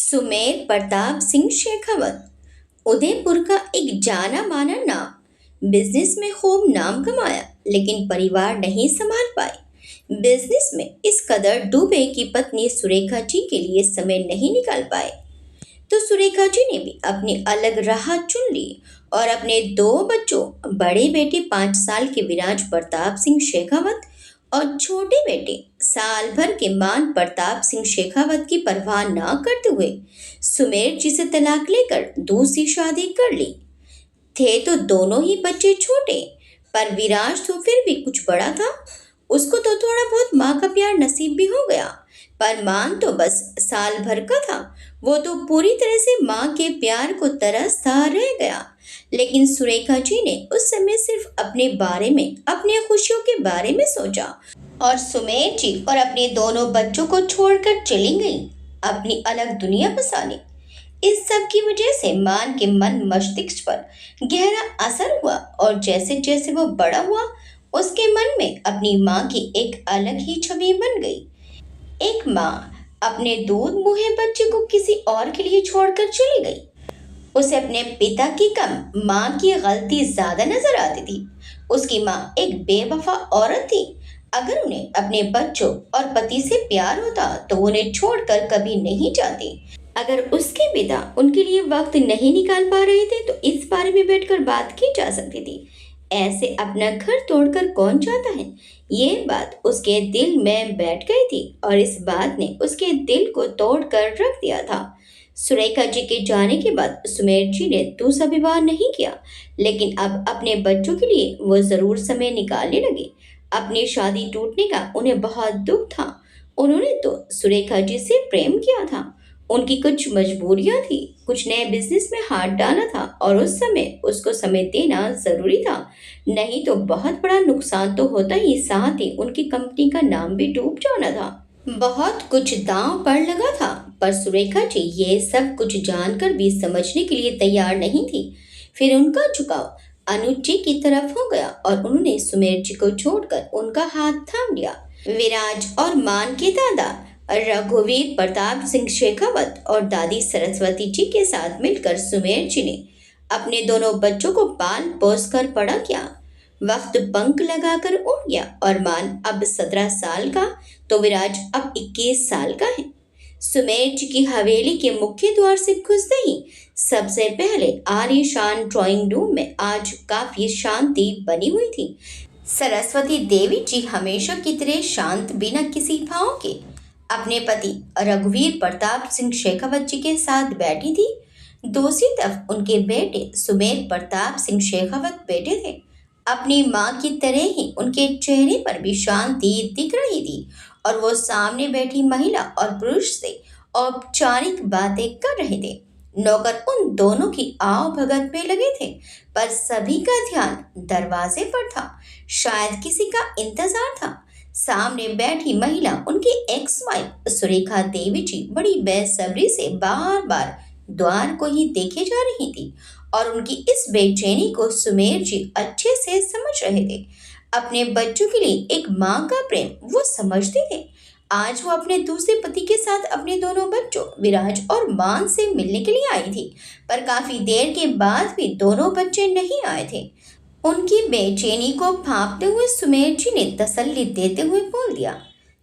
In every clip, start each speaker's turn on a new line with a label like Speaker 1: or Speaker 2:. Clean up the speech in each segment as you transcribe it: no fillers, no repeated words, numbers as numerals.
Speaker 1: सुमेर प्रताप सिंह शेखावत उदयपुर का एक जाना माना नाम। बिजनेस में खूब नाम कमाया, लेकिन परिवार नहीं संभाल पाए। बिजनेस में इस कदर डूबे कि पत्नी सुरेखा जी के लिए समय नहीं निकाल पाए। तो सुरेखा जी ने भी अपनी अलग राह चुन ली और अपने दो बच्चों, बड़े बेटे 5 साल के विराज प्रताप सिंह शेखावत और छोटे बेटे साल भर के मान प्रताप सिंह शेखावत की परवाह न करते हुए सुमेर जी से तलाक लेकर दूसरी शादी कर ली। थे तो दोनों ही बच्चे छोटे, पर विराज तो फिर भी कुछ बड़ा था। उसको तो थोड़ा बहुत माँ का प्यार नसीब भी हो गया, पर मान तो बस साल भर का था। वो तो पूरी तरह से माँ के प्यार को तरसता रह गया। लेकिन सुरेखा जी ने उस समय सिर्फ अपने बारे में, अपनी खुशियों के बारे में सोचा और सुमेर जी और अपने दोनों बच्चों को छोड़कर चली गई अपनी अलग दुनिया बसाने। इस सब की वजह से मान के मन मस्तिष्क पर गहरा असर हुआ और जैसे जैसे वो बड़ा हुआ, उसके मन में अपनी माँ की एक अलग ही छवि बन गई। एक माँ अपने दूध मुहे बच्चे को किसी और के लिए छोड़कर चली गई। उसे अपने पिता की कम माँ की गलती ज्यादा नजर आती थी। उसकी माँ एक बेवफा औरत थी। अगर उन्हें अपने बच्चों और पति से प्यार होता तो वो उन्हें छोड़कर कभी नहीं जाती। अगर उसके पिता उनके लिए वक्त नहीं निकाल पा रहे थे तो इस बारे में बैठकर बात की जा सकती थी। ऐसे अपना घर तोड़कर कौन चाहता है? ये बात उसके दिल में बैठ गई थी और इस बात ने उसके दिल को तोड़कर रख दिया था। सुरेखा जी के जाने के बाद सुमेर जी ने दूसरा विवाह नहीं किया, लेकिन अब अपने बच्चों के लिए वो जरूर समय निकालने लगे। अपनी शादी टूटने का उन्हें बहुत दुख था। उन्होंने तो सुरेखा जी से प्रेम किया था। उनकी कुछ मजबूरियां थी, कुछ नए बिजनेस में हाथ डाला था और उस समय उसको समय देना जरूरी था। नहीं तो बहुत बड़ा नुकसान तो होता ही, साथ ही उनकी कंपनी का नाम भी डूब जाना था। बहुत कुछ दांव पर लगा था, पर सुरेखा जी ये सब कुछ जानकर भी समझने के लिए तैयार नहीं थी। फिर उनका झुकाव अनुज जी की तरफ हो गया और उन्होंने सुमेर जी को छोड़कर उनका हाथ थाम लिया। विराज और मान के दादा रघुवीर प्रताप सिंह शेखावत और दादी सरस्वती जी के साथ मिलकर सुमेर जी ने अपने दोनों बच्चों को पाल पोस कर बड़ा किया। वक्त पंख लगाकर उड़ गया और मान अब 17 साल का, तो विराज अब 21 साल का है। सुमेर जी की हवेली के मुख्य द्वार से घुसते ही सबसे पहले आलीशान ड्राइंग रूम में आज काफी शांति बनी हुई थी। सरस्वती देवी जी हमेशा की तरह शांत, बिना किसी भाव के अपने पति रघुवीर प्रताप सिंह शेखावत जी के साथ बैठी थी। दूसरी तरफ उनके बेटे सुमेर प्रताप सिंह शेखावत बैठे थे। अपनी माँ की तरह ही उनके चेहरे पर भी शांति दिख रही थी और वो सामने बैठी महिला और पुरुष से औपचारिक बातें कर रहे थे। नौकर उन दोनों की आव भगत में लगे थे, पर सभी का ध्यान दरवाजे पर था। शायद किसी का इंतजार था। सामने बैठी महिला, उनकी एक्स वाइफ सुरेखा देवी जी, बड़ी बेसब्री से बार बार द्वार को ही देखे जा रही थी और उनकी इस बेचैनी को सुमेर जी अच्छे से समझ रहे थे। अपने बच्चों के लिए एक माँ का प्रेम वो समझते थे। आज वो अपने दूसरे पति के साथ अपने दोनों बच्चों विराज और मान से मिलने के लिए आई थी, पर काफी देर के बाद भी दोनों बच्चे नहीं आए थे। उनकी बेचैनी को भांपते हुए सुमेर जी ने तसल्ली देते हुए बोल दिया,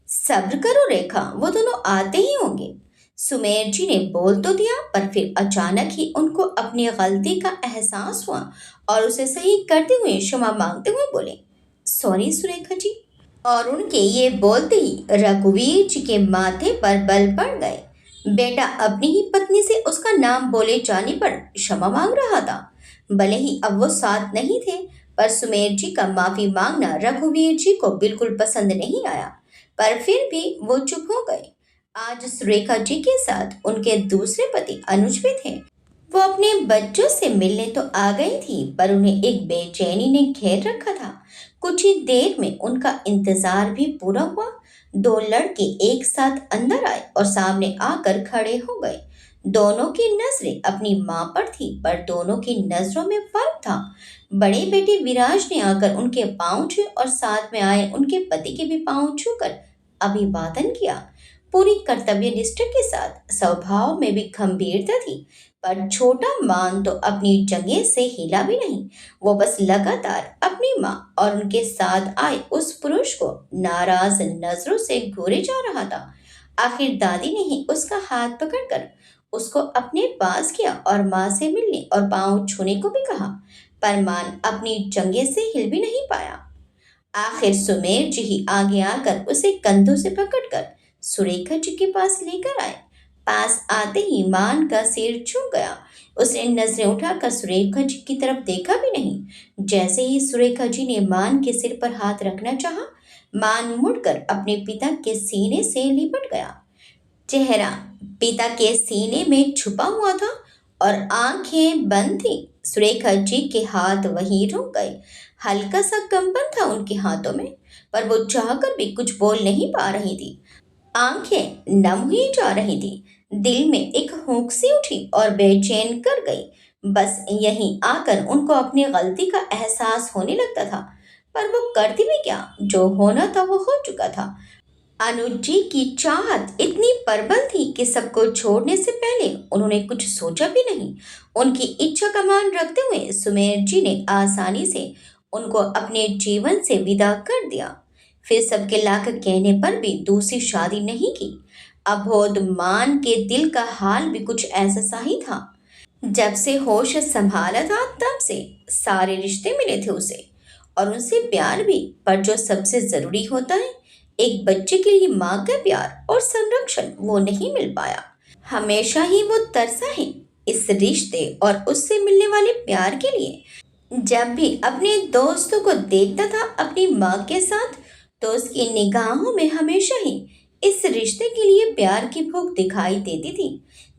Speaker 1: सब्र करो रेखा, वो दोनों आते ही होंगे। सुमेर जी ने बोल तो दिया, पर फिर अचानक ही उनको अपनी गलती का एहसास हुआ और उसे सही करते हुए क्षमा मांगते हुए बोले, सॉरी सुरेखा जी। और उनके ये बोलते ही रघुवीर जी के माथे पर बल पड़ गए। बेटा अपनी ही पत्नी से उसका नाम बोले जाने पर क्षमा मांग रहा था। भले ही अब वो साथ नहीं थे, पर सुमेर जी का माफी मांगना रघुवीर जी को बिल्कुल पसंद नहीं आया, पर फिर भी वो चुप हो गए। आज सुरेखा जी के साथ उनके दूसरे पति अनुज भी थे। वो अपने बच्चों से मिलने तो आ गई थी, पर उन्हें एक बेचैनी ने घेर रखा था। कुछ ही देर में उनका इंतजार भी पूरा हुआ। दो लड़के एक साथ अंदर आए और सामने आकर खड़े हो गए। दोनों की नजरें अपनी माँ पर थी, पर दोनों की नजरों में फर्क था। बड़े बेटे विराज ने आकर उनके पांव छुए और साथ में आए उनके पति के भी पांव छूकर अभिवादन किया। पूरी कर्तव्यनिष्ठा के साथ। स्वभाव में भी गंभीरता थी, पर छोटा मान तो अपनी जगह से हिला भी नहीं। वो बस लगातार अपनी माँ और उनके साथ आए उस पुरुष को नाराज नजरों से घूरे जा रहा था। आखिर दादी ने ही उसका हाथ पकड़कर उसको अपने पास किया और माँ से मिलने और पाँव छूने को भी कहा, पर मान अपनी जगह से हिल भी नहीं पाया। आखिर सुमेर जी ही आगे आकर उसे कंधों से पकड़कर सुरेखा जी के पास लेकर आए। पास आते ही मान का सिर झुक गया। उसने नजरें उठाकर सुरेखा जी की तरफ देखा भी नहीं। जैसे ही सुरेखा जी ने मान के सिर पर हाथ रखना चाहा, मान मुड़कर अपने पिता के सीने से लिपट गया। चेहरा पिता के सीने में छुपा हुआ था और आंखें बंद थी। सुरेखा जी के हाथ वहीं रुक गए। हल्का सा कंपन था उनके हाथों में, पर वो चाहकर भी कुछ बोल नहीं पा रही थी। आंखें नम हुई जा रही थी। दिल में एक हुक सी उठी और बेचैन कर गई। बस यहीं आकर उनको अपनी गलती का एहसास होने लगता था, पर वो करती भी क्या, जो होना था वो हो चुका था। अनुज जी की चाहत इतनी प्रबल थी कि सबको छोड़ने से पहले उन्होंने कुछ सोचा भी नहीं। उनकी इच्छा का मान रखते हुए सुमेर जी ने आसानी से उनको अपने जीवन से विदा कर दिया। फिर सबके लाख कहने पर भी दूसरी शादी नहीं की। अबोध मान के दिल का हाल भी कुछ ऐसा सा ही था। जब से होश संभाला था तब से सारे रिश्ते मिले थे उसे, और उनसे प्यार भी, पर जो सबसे जरूरी होता है, एक बच्चे के लिए माँ का प्यार और संरक्षण, वो नहीं मिल पाया। हमेशा ही वो तरसा है इस रिश्ते और उससे मिलने वाले प्यार के लिए। जब भी अपने दोस्तों को देखता था अपनी माँ के साथ, तो उसकी निगाहों में हमेशा ही इस रिश्ते के लिए प्यार की भूख दिखाई देती थी।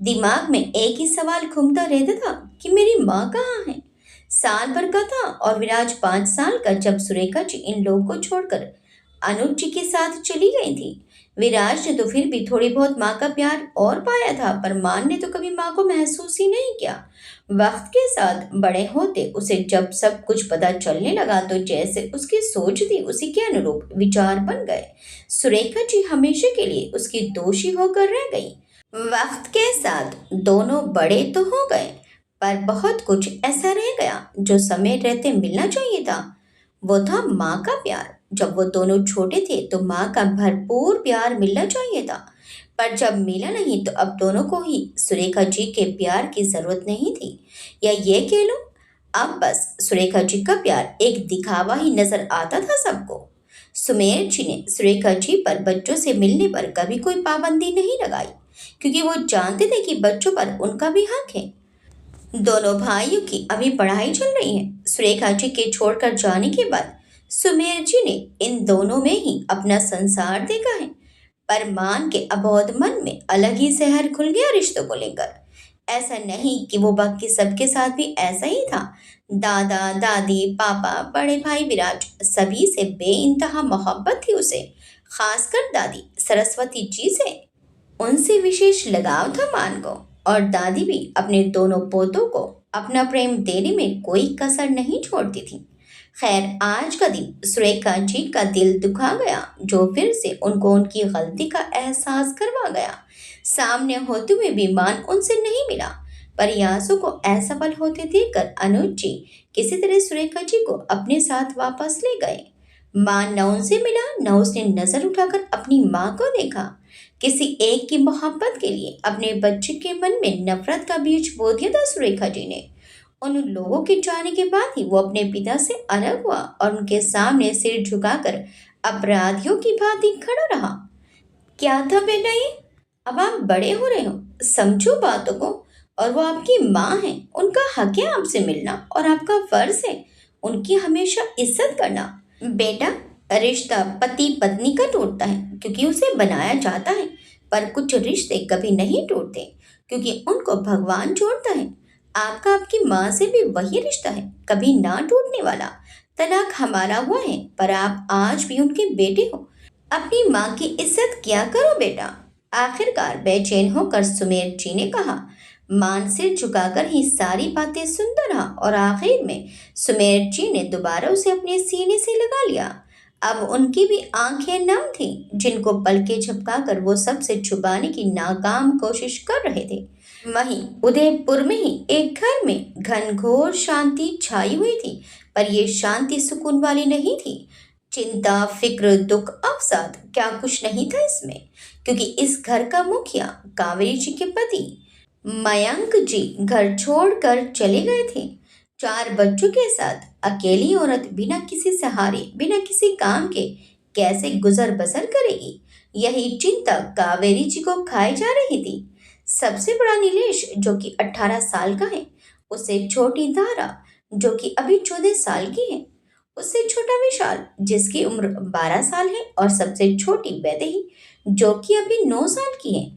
Speaker 1: दिमाग में एक ही सवाल घूमता रहता था कि मेरी माँ कहाँ है। साल भर का था और विराज 5 साल का जब सुरेखा जी इन लोगों को छोड़कर अनुज जी के साथ चली गई थी। विराज ने तो फिर भी थोड़ी बहुत माँ का प्यार और पाया था, पर मान ने तो कभी माँ को महसूस ही नहीं किया। वक्त के साथ बड़े होते उसे जब सब कुछ पता चलने लगा, तो जैसे उसकी सोच थी उसी के अनुरूप विचार बन गए। सुरेखा जी हमेशा के लिए उसकी दोषी होकर रह गई। वक्त के साथ दोनों बड़े तो हो गए, पर बहुत कुछ ऐसा रह गया जो समय रहते मिलना चाहिए था। वो था माँ का प्यार। जब वो दोनों छोटे थे तो माँ का भरपूर प्यार मिलना चाहिए था, पर जब मिला नहीं तो अब दोनों को ही सुरेखा जी के प्यार की जरूरत नहीं थी। या ये कह लो, अब बस सुरेखा जी का प्यार एक दिखावा ही नजर आता था सबको। सुमेर जी ने सुरेखा जी पर बच्चों से मिलने पर कभी कोई पाबंदी नहीं लगाई, क्योंकि वो जानते थे कि बच्चों पर उनका भी हक है। दोनों भाइयों की अभी पढ़ाई चल रही है। सुरेखा जी के छोड़कर जाने के बाद सुमेर जी ने इन दोनों में ही अपना संसार देखा है। पर मान के अबोध मन में अलग ही जहर खुल गया रिश्तों को लेकर। ऐसा नहीं कि वो बाकी सबके साथ भी ऐसा ही था। दादा दादी पापा बड़े भाई विराज, सभी से बेइंतहा मोहब्बत थी उसे। खासकर दादी सरस्वती जी से उनसे विशेष लगाव था मान को। और दादी भी अपने दोनों पोतों को अपना प्रेम देने में कोई कसर नहीं छोड़ती थी। खैर, आज का दिन सुरेखा जी का दिल दुखा गया, जो फिर से उनको उनकी गलती का एहसास करवा गया। सामने होते हुए भी मान उनसे नहीं मिला, पर यासु को असफल होते देखकर अनुज जी किसी तरह सुरेखा जी को अपने साथ वापस ले गए। माँ न उनसे मिला, न उसने नजर उठाकर अपनी माँ को देखा। किसी एक की मोहब्बत के लिए अपने बच्चे के मन में नफरत का बीज बो दिया था सुरेखा जी ने। उन लोगों के जाने के बाद ही वो अपने पिता से अलग हुआ और उनके सामने सिर झुकाकर अपराधियों की भांति खड़ा रहा। क्या था बेटा ये? अब आप बड़े हो रहे हो, समझो बातों को। और वो आपकी माँ है, उनका हक है आपसे मिलना, और आपका फर्ज है उनकी हमेशा इज्जत करना। बेटा, रिश्ता पति पत्नी का टूटता है क्योंकि उसे बनाया जाता है, पर कुछ रिश्ते कभी नहीं टूटते क्योंकि उनको भगवान जोड़ता है। आपका आपकी माँ से भी वही रिश्ता है, कभी ना टूटने वाला। तलाक हमारा हुआ है, पर आप आज भी उनके बेटे हो। अपनी माँ की इज्जत किया करो बेटा। आखिरकार बेचैन होकर सुमेर जी ने कहा। मान सिर झुकाकर ही सारी बातें सुनता रहा और आखिर में सुमेर जी ने दोबारा उसे अपने सीने से लगा लिया। अब उनकी भी आंखें नम थीं, जिनको पलकें झपकाकर वो सबसे छुपाने की नाकाम कोशिश कर रहे थे। वहीं उदयपुर में ही एक घर में घनघोर शांति छाई हुई थी, पर ये शांति सुकून वाली नहीं थी। चिंता, फिक्र, दुख, अवसाद, क्या कुछ नहीं था इसमें, क्योंकि इस घर का मुखिया कावेरी जी के पति मयंक जी घर छोड़कर चले गए थे। 4 बच्चों के साथ अकेली औरत बिना किसी सहारे, बिना किसी काम के कैसे गुजर बसर करेगी, यही चिंता कावेरी जी को खाई जा रही थी। सबसे बड़ा नीलेश, जो कि 18 साल का है, उससे छोटी धारा, जो कि अभी 14 साल की है, उससे छोटा विशाल, जिसकी उम्र 12 साल है, और सबसे छोटी वैदेही, जो कि अभी 9 साल की है।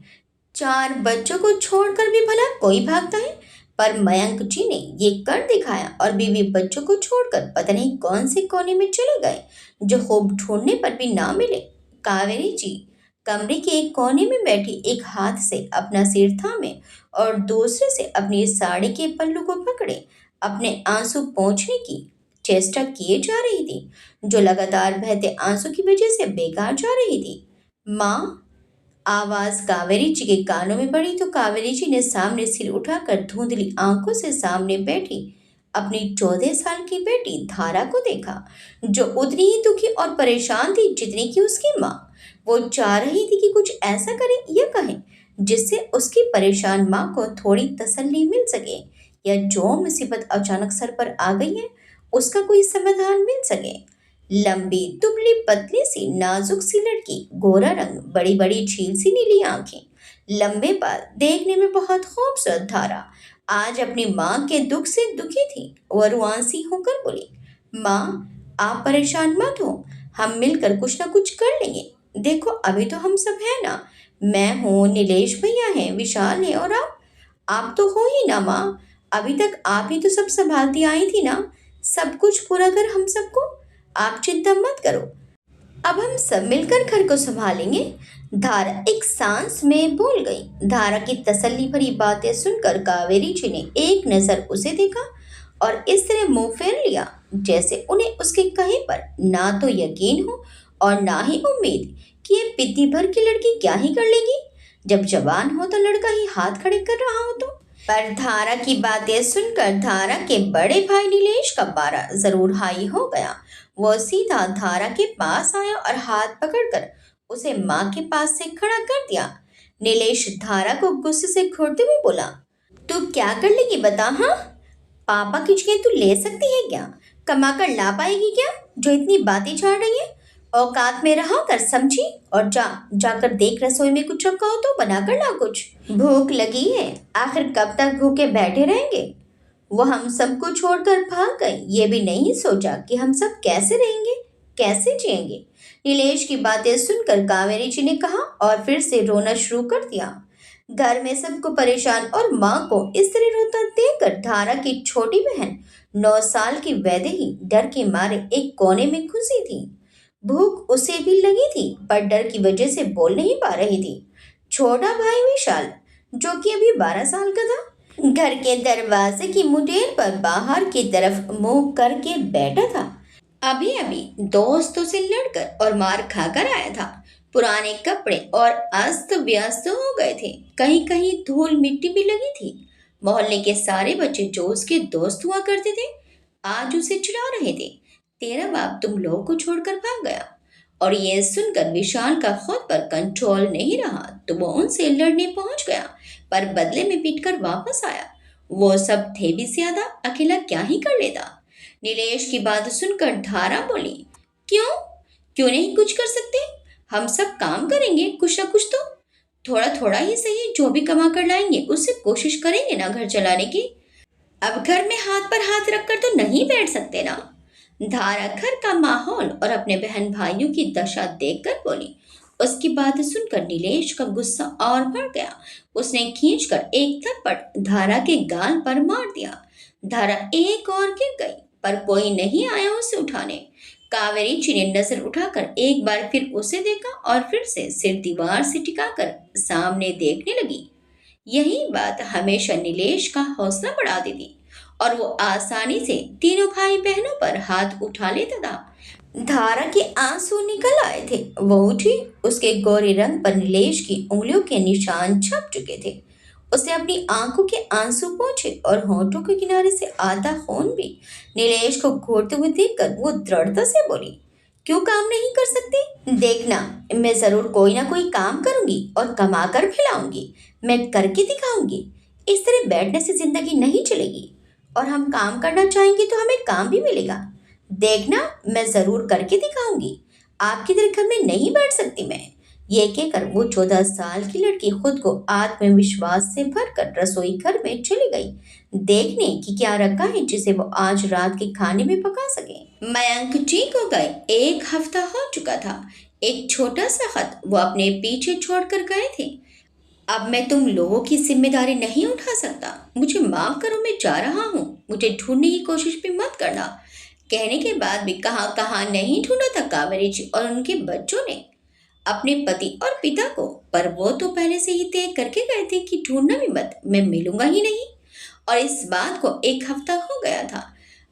Speaker 1: 4 बच्चों को छोड़कर भी भला कोई भागता है, पर मयंक जी ने ये कर दिखाया और बीवी बच्चों को छोड़कर पता नहीं कौन से कोने में चले गए, जो खूब ढूंढने पर भी ना मिले। कावेरी जी कमरे के एक कोने में बैठी, एक हाथ से अपना सिर थामे और दूसरे से अपनी साड़ी के पल्लू को पकड़े अपने आंसू पोंछने की चेष्टा किए जा रही थी, जो लगातार बहते आंसू की वजह से बेकार जा रही थी। माँ, आवाज कावेरी जी के कानों में पड़ी तो कावेरी जी ने सामने सिर उठाकर धुंधली आंखों से सामने बैठी अपनी 14 साल की बेटी धारा को देखा, जो उतनी ही दुखी और परेशान थी जितनी कि उसकी माँ। वो चाह रही थी कि कुछ ऐसा करे या कहे जिससे उसकी परेशान माँ को थोड़ी तसल्ली मिल सके, या जो मुसीबत अचानक सर पर आ गई है उसका कोई समाधान मिल सके। लंबी, दुबली, पतली सी, नाजुक सी लड़की, गोरा रंग, बड़ी बड़ी झील सी नीली आंखें, लंबे बाल, देखने में बहुत खूबसूरत धारा आज अपनी माँ के दुख से दुखी थी। वह रुआंसी होकर बोली, माँ, आप परेशान मत हो, हम मिलकर कुछ ना कुछ कर लेंगे। देखो, अभी तो हम सब हैं ना, मैं हूँ, नीलेश भैया हैं, विशाल है, और आप तो हो ही ना माँ। अभी तक आप ही तो सब संभालती आई थी ना, सब कुछ पूरा कर हम सबको। आप चिंता मत करो, अब हम सब मिलकर घर को संभालेंगे। धारा एक सांस में बोल गई। धारा की तसल्ली भरी बातें सुनकर कावेरी जी ने एक नजर उसे देखा और इस तरह मुंह फेर लिया जैसे उन्हें उसके कहे पर ना तो यकीन हो और ना ही उम्मीद कि ये पिद्दी भर की लड़की क्या ही कर लेगी, जब जवान हो तो लड़का ही हाथ खड़े कर रहा हो तो। पर धारा की बातें सुनकर धारा के बड़े भाई नीलेश का पारा जरूर हाई हो गया। वो सीधा धारा के पास आया और हाथ पकड़कर उसे माँ के पास से खड़ा कर दिया। नीलेश धारा को गुस्से से घूरते हुए बोला, तू क्या कर लेगी बता, हाँ? पापा की जगह तू ले सकती है क्या? कमा कर ला पाएगी क्या, जो इतनी बातें झाड़ रही है? औकात में रहा कर, समझी? और जाकर देख रसोई में कुछ रखा हो तो बना कर ला कुछ। भूख लगी है, आखिर कब तक भूखे बैठे रहेंगे? वो हम सबको छोड़कर भाग गई, ये भी नहीं सोचा कि हम सब कैसे रहेंगे, कैसे जिएंगे। नीलेश की बातें सुनकर कावेरी जी ने कहा और फिर से रोना शुरू कर दिया। घर में सबको परेशान और माँ को इस तरह रोता देखकर धारा की छोटी बहन 9 साल की वैदेही डर के मारे एक कोने में घुसी थी। भूख उसे भी लगी थी, पर डर की वजह से बोल नहीं पा रही थी। छोटा भाई विशाल, जो कि अभी 12 साल का था, घर के दरवाजे की मुठभेड़ पर बाहर की तरफ मुंह करके बैठा था। अभी अभी दोस्तों से लड़कर और मार खाकर आया था। पुराने कपड़े और अस्त व्यस्त हो गए थे, कहीं कहीं धूल मिट्टी भी लगी थी। मोहल्ले के सारे बच्चे जो उसके दोस्त हुआ करते थे आज उसे चिढ़ा रहे थे, तेरा बाप तुम लोग को छोड़कर भाग गया। और ये सुनकर विशाल का खुद पर कंट्रोल नहीं रहा तो वो उनसे लड़ने पहुंच गया, पर बदले में पीटकर वापस आया। वो सब थे भी ज्यादा, अकेला क्या ही कर लेता। नीलेश की बात सुनकर धारा बोली, क्यों क्यों नहीं कुछ कर सकते? हम सब काम करेंगे कुछ ना कुछ तो, थोड़ा थोड़ा ही सही, जो भी कमा कर लाएंगे उससे कोशिश करेंगे ना घर चलाने की। अब घर में हाथ पर हाथ रखकर तो नहीं बैठ सकते ना। धारा घर का माहौल और अपने बहन भाइयों की दशा देखकर बोली। उसकी बात सुनकर नीलेश का गुस्सा और बढ़ गया। उसने खींचकर एक थप्पड़ धारा के गाल पर मार दिया। धारा एक और गिर गई, पर कोई नहीं आया उसे उठाने। कावेरी जी ने नजर उठाकर एक बार फिर उसे देखा और फिर से सिर दीवार से टिकाकर सामने देखने लगी। यही बात हमेशा नीलेश का हौसला बढ़ाती थी और वो आसानी से तीनों भाई बहनों पर हाथ उठा लेता था। धारा के आंसू निकल आए थे। वो उठी। उसके गोरे रंग पर नीलेश की उंगलियों के निशान छप चुके थे। उसने अपनी आंखों के आंसू पोंछे और होठों के किनारे से आता खून भी। नीलेश को घूरते हुए देखकर वो दृढ़ता से बोली, क्यों काम नहीं कर सकती? देखना, मैं जरूर कोई ना कोई काम करूंगी और कमा कर खिलाऊंगी। मैं करके दिखाऊंगी। इस तरह बैठने से जिंदगी नहीं चलेगी। और हम काम करना चाहेंगे तो हमें काम भी मिलेगा। देखना, मैं जरूर करके दिखाऊंगी। आपकी तरह घर में नहीं बैठ सकती मैं। ये कहकर वो 14 साल की लड़की खुद को आत्मविश्वास से भरकर रसोई घर में चली गई, देखने कि क्या रखा है जिसे वो आज रात के खाने में पका सके। मयंक ठीक हो गए। 1 हफ्ता हो चुका था। एक छोटा सा खत वो अपने पीछे छोड़कर गए थे। अब मैं तुम लोगों की जिम्मेदारी नहीं उठा सकता। मुझे माफ करो, मैं जा रहा हूँ। मुझे ढूंढने की कोशिश भी मत करना। कहने के बाद भी कहाँ कहाँ नहीं ढूंढा था कावेरी जी और उनके बच्चों ने अपने पति और पिता को। पर वो तो पहले से ही तय करके गए थे कि ढूंढना भी मत, मैं मिलूंगा ही नहीं। और इस बात को 1 हफ्ता हो गया था।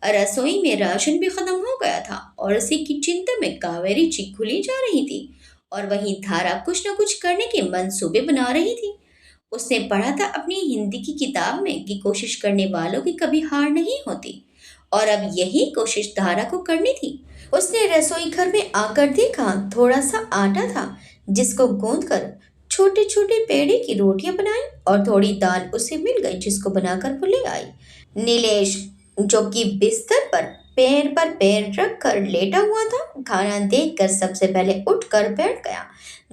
Speaker 1: रसोई में राशन भी खत्म हो गया था और इसी की चिंता में कावेरी जी खुली जा रही थी और वहीं धारा कुछ न कुछ करने के मंसूबे बना रही थी। उसने पढ़ा था अपनी हिंदी की किताब में कि कोशिश करने वालों की कभी हार नहीं होती और अब यही कोशिश धारा को करनी थी। उसने रसोई घर में आकर देखा, थोड़ा सा आटा था जिसको गूंद कर छोटे छोटे पेड़े की रोटियां बनाई और थोड़ी दाल उसे मिल गई जिसको बनाकर वो ले आई। नीलेश, जो कि बिस्तर पर पैर रख कर लेटा हुआ था, खाना देखकर सबसे पहले उठकर बैठ गया।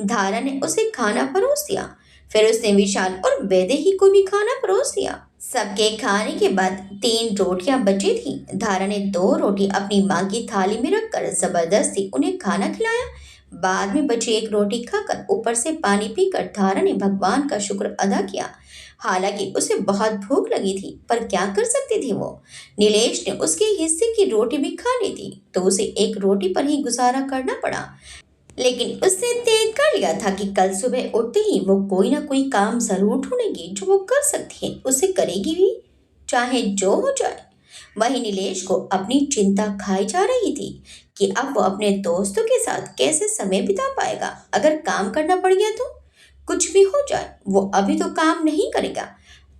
Speaker 1: धारा ने उसे खाना परोस दिया। फिर उसने विशाल और वैदेही को भी खाना परोस दिया। सबके खाने के बाद 3 रोटियां बची थी। धारा ने 2 रोटी अपनी माँ की थाली में रखकर जबरदस्ती उन्हें खाना खिलाया। बाद में बची 1 रोटी खाकर ऊपर से पानी पीकर धारा ने भगवान का शुक्र अदा किया। हालांकि उसे बहुत भूख लगी थी, पर क्या कर सकती थी वो। नीलेश ने उसके हिस्से की रोटी भी खा ली थी, तो उसे 1 रोटी पर ही गुजारा करना पड़ा। लेकिन उसने तय कर लिया था कि कल सुबह उठते ही वो कोई ना कोई काम जरूर ढूंढेगी जो वो कर सकती है। उसे करेगी भी, चाहे जो हो जाए। वहीं नीलेश को अपनी चिंता खाई जा रही थी कि अब वो अपने दोस्तों के साथ कैसे समय बिता पाएगा। अगर काम करना पड़ गया तो कुछ भी हो जाए, वो अभी तो काम नहीं करेगा।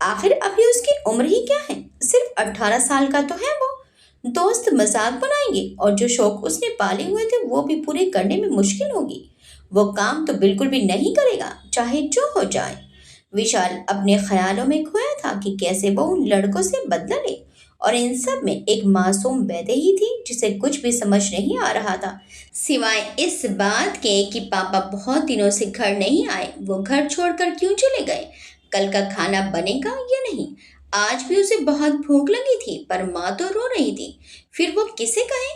Speaker 1: आखिर अभी उसकी उम्र ही क्या है, सिर्फ 18 साल का तो है वो। दोस्त मजाक बनाएंगे और जो शौक उसने पाले हुए थे वो भी पूरे करने में मुश्किल होगी। वो काम तो बिल्कुल भी नहीं करेगा, चाहे जो हो जाए। विशाल अपने ख्यालों में खोया था कि कैसे वो उन लड़कों से बदला ले और इन सब में एक मासूम बेटे ही थी जिसे कुछ भी समझ नहीं आ रहा था, सिवाय इस बात के कि पापा बहुत दिनों से घर नहीं आए। वो घर छोड़कर क्यों चले गए, कल का खाना बनेगा या नहीं। आज भी उसे बहुत भूख लगी थी, पर माँ तो रो रही थी। फिर वो किसे कहे।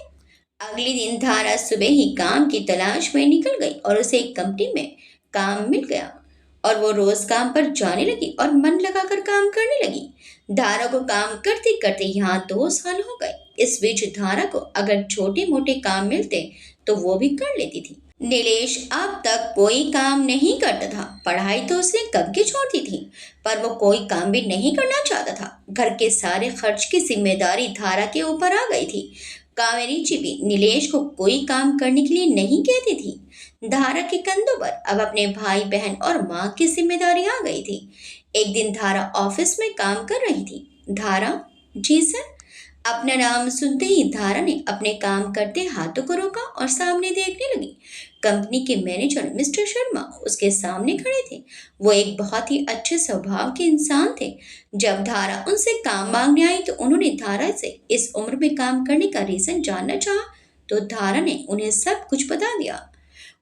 Speaker 1: अगले दिन धारा सुबह ही काम की तलाश में निकल गई और उसे एक कंपनी में काम मिल गया और वो रोज काम पर जाने लगी और मन लगाकर काम करने लगी। धारा को काम करते करते यहाँ 2 साल हो गए। इस बीच धारा को अगर छोटे मोटे काम मिलते तो वो भी कर लेती थी। नीलेश अब तक कोई काम नहीं करता था। पढ़ाई तो उसने कब की छोड़ दी थी, पर वो कोई काम भी नहीं करना चाहता था। घर के सारे खर्च की जिम्मेदारी धारा के ऊपर आ गई थी। कावेरी जी भी नीलेश को कोई काम करने के लिए नहीं कहती थी। धारा के कंधों पर अब अपने भाई बहन और माँ की जिम्मेदारी आ गई थी। एक दिन धारा ऑफिस में काम कर रही थी। धारा, जी सर। अपना नाम सुनते ही धारा ने अपने काम करते हाथों को रोका और सामने देखने लगी। कंपनी के मैनेजर मिस्टर शर्मा उसके सामने खड़े थे। वो एक बहुत ही अच्छे स्वभाव के इंसान थे। जब धारा उनसे काम मांगने आई तो उन्होंने धारा से इस उम्र में काम करने का रीजन जानना चाहा, तो धारा ने उन्हें सब कुछ बता दिया।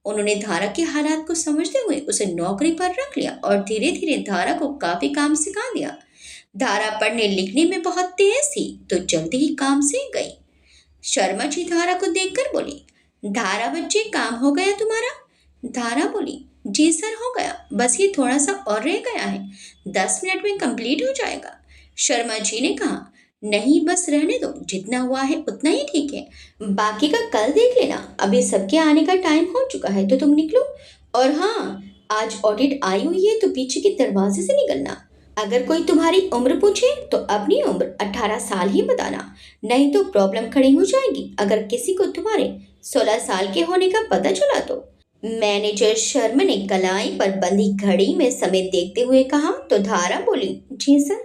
Speaker 1: उन्होंने धारा के हालात को समझते हुए उसे नौकरी पर रख लिया और धीरे धीरे धारा को काफी काम सिखा दिया। धारा पढ़ने लिखने में बहुत तेज थी, तो जल्दी ही काम सीख गई। शर्मा जी धारा को देखकर बोली, धारा बच्चे, काम हो गया तुम्हारा? धारा बोली, जी सर, हो गया, बस ये थोड़ा सा और रह गया है, 10 मिनट में कंप्लीट हो जाएगा। शर्मा जी ने कहा, नहीं, बस रहने दो, जितना हुआ है उतना ही ठीक है, बाकी का कल देख लेना। अभी सबके आने का टाइम हो चुका है, तो तुम निकलो। और हाँ, आज ऑडिट आई हुई है तो पीछे के दरवाजे से निकलना। अगर कोई तुम्हारी उम्र पूछे तो अपनी उम्र 18 साल ही बताना, नहीं तो प्रॉब्लम खड़ी हो जाएगी अगर किसी को तुम्हारे 16 साल के होने का पता चला तो। मैनेजर शर्मा ने कलाई पर बंधी घड़ी में समय देखते हुए कहा तो धारा बोली, जी सर।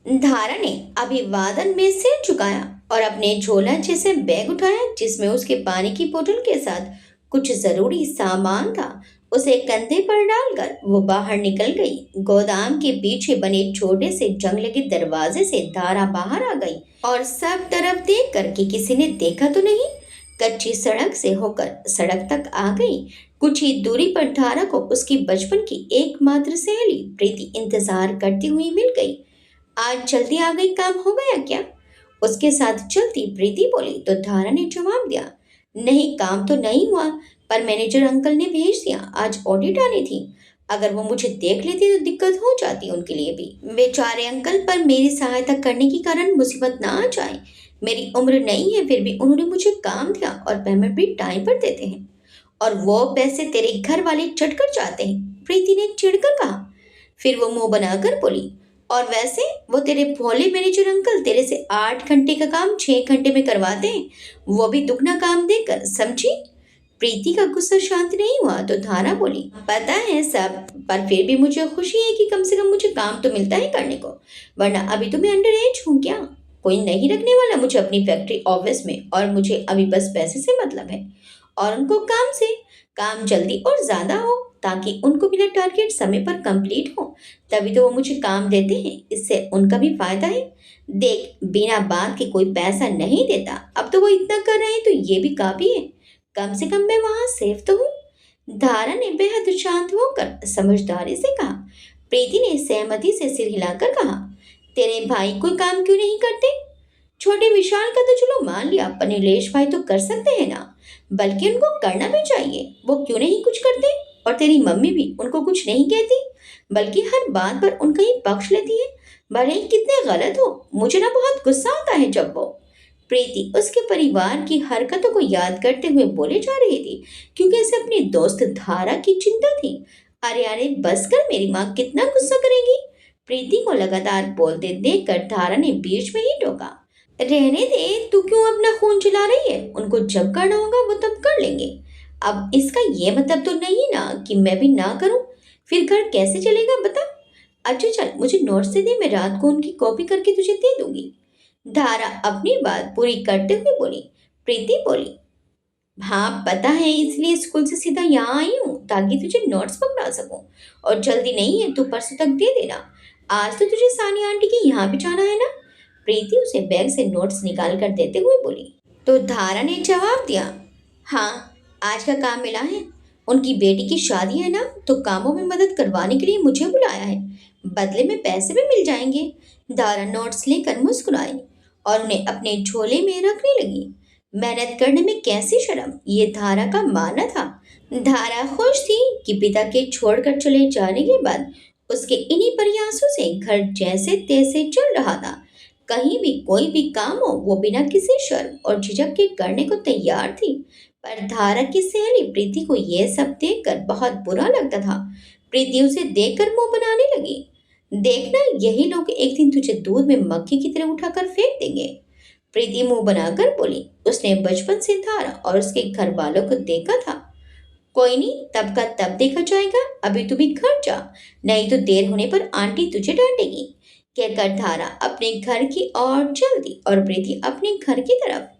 Speaker 1: धारा ने अभिवादन में सिर झुकाया और अपने झोला जैसे बैग उठाया जिसमें उसके पानी की बोतल के साथ कुछ जरूरी सामान था। उसे कंधे पर डालकर वो बाहर निकल गई। गोदाम के पीछे बने छोटे से जंग लगे दरवाजे से धारा बाहर आ गई और सब तरफ देख कर कि किसी ने देखा तो नहीं। कच्ची सड़क से होकर सड़क तक आ गई। कुछ ही दूरी पर धारा को उसकी बचपन की एकमात्र सहेली प्रीति इंतजार करती हुई मिल गई। आज जल्दी आ गई, काम हो गया क्या? उसके साथ चलती प्रीति बोली तो धारा ने जवाब दिया, नहीं काम तो नहीं हुआ, पर मैनेजर अंकल ने भेज दिया, आज ऑडिट आनी थी। अगर वो मुझे देख लेती तो दिक्कत हो जाती उनके लिए भी। बेचारे अंकल, पर मेरी सहायता करने के कारण मुसीबत ना आ जाए। मेरी उम्र नहीं है फिर भी उन्होंने मुझे काम दिया और पेमेंट भी टाइम पर देते हैं, और वो पैसे तेरे घर वाले चट कर जाते हैं, प्रीति ने चिढ़कर कहा। फिर वो मुंह बनाकर बोली, और वैसे वो तेरे भोले मैनेजर अंकल तेरे से 8 घंटे का काम 6 घंटे में करवाते हैं, वो भी दुगना काम देकर, समझी? प्रीति का गुस्सा शांत नहीं हुआ तो धारा बोली, पता है सब, पर फिर भी मुझे खुशी है कि कम से कम मुझे काम तो मिलता है करने को, वरना अभी तो मैं अंडर एज हूँ क्या? कोई नहीं रखने वाला मुझे अपनी फैक्ट्री ऑफिस में, और मुझे अभी बस पैसे से मतलब है, और उनको काम से। काम जल्दी और ज्यादा हो ताकि उनको मिला टारगेट समय पर कंप्लीट हो, तभी तो वो मुझे काम देते हैं, इससे उनका भी फायदा है। देख, बिना बात के कोई पैसा नहीं देता, अब तो वो इतना कर रहे हैं तो ये भी काफी है, कम से कम मैं वहां सेफ तो हूँ। धारा ने बेहद शांत होकर समझदारी से कहा। प्रीति ने सहमति से सिर हिलाकर कहा, तेरे भाई कोई काम क्यों नहीं करते? छोटे विशाल का तो चलो मान लिया, पर नीलेश भाई तो कर सकते हैं ना, बल्कि उनको करना भी चाहिए, वो क्यों नहीं कुछ करते? और तेरी मम्मी भी उनको कुछ नहीं कहती, बल्कि हर बात पर उनका ही पक्ष लेती है, भले ही कितने गलत हो। मुझे ना बहुत गुस्सा आता है जब वो। प्रीति उसके परिवार की हरकतों को याद करते हुए बोले जा रही थी, क्योंकि इसे अपनी दोस्त धारा की चिंता थी। अरे अरे बस कर, मेरी माँ कितना गुस्सा करेगी? प्रीति को लगातार बोलते देखकर धारा ने बीच में ही टोका, रहने दे, तू क्यों अपना खून जला रही है? उनको जब करना होगा वो तब कर लेंगे। अब इसका ये मतलब तो नहीं ना कि मैं भी ना करूं, फिर घर कैसे चलेगा बता? अच्छा चल, मुझे नोट्स दे दे, मैं रात को उनकी कॉपी करके तुझे दे दूंगी। धारा अपनी बात पूरी करते हुए बोली। प्रीति बोली, हाँ पता है, इसलिए स्कूल से सीधा यहाँ आई हूँ ताकि तुझे नोट्स पकड़ा सकूं, और जल्दी नहीं है, तू परसों तक दे देना। आज तो तुझे सानिया आंटी के यहाँ भी जाना है ना? प्रीति उसे बैग से नोट्स निकाल कर देते हुए बोली। तो धारा ने जवाब दिया, हाँ आज का काम मिला है, उनकी बेटी की शादी है ना, तो कामों में मदद करवाने के लिए मुझे बुलाया है, बदले में पैसे भी मिल जाएंगे। धारा नोट्स लेकर मुस्कुराई और उन्हें अपने झोले में रखने लगी। मेहनत करने में कैसी शर्म, ये धारा का मानना था। धारा खुश थी कि पिता के छोड़कर चले जाने के बाद उसके इन्हीं प्रयासों से घर जैसे तैसे चल रहा था। कहीं भी कोई भी काम हो वो बिना किसी शर्म और झिझक के करने को तैयार थी। पर धारा की सहेली प्रीति को यह सब देखकर बहुत बुरा लगता था। प्रीति उसे देखकर मुंह बनाने लगी, देखना यही लोग एक दिन तुझे दूध में मक्खी की तरह उठाकर फेंक देंगे। प्रीति मुंह बनाकर बोली। उसने बचपन से धारा और उसके घर वालों को देखा था। कोई नहीं, तब का तब देखा जाएगा, अभी तू भी घर जा, नहीं तो देर होने पर आंटी तुझे डांटेगी। कहकर धारा अपने घर की ओर चल दी और प्रीति अपने घर की तरफ।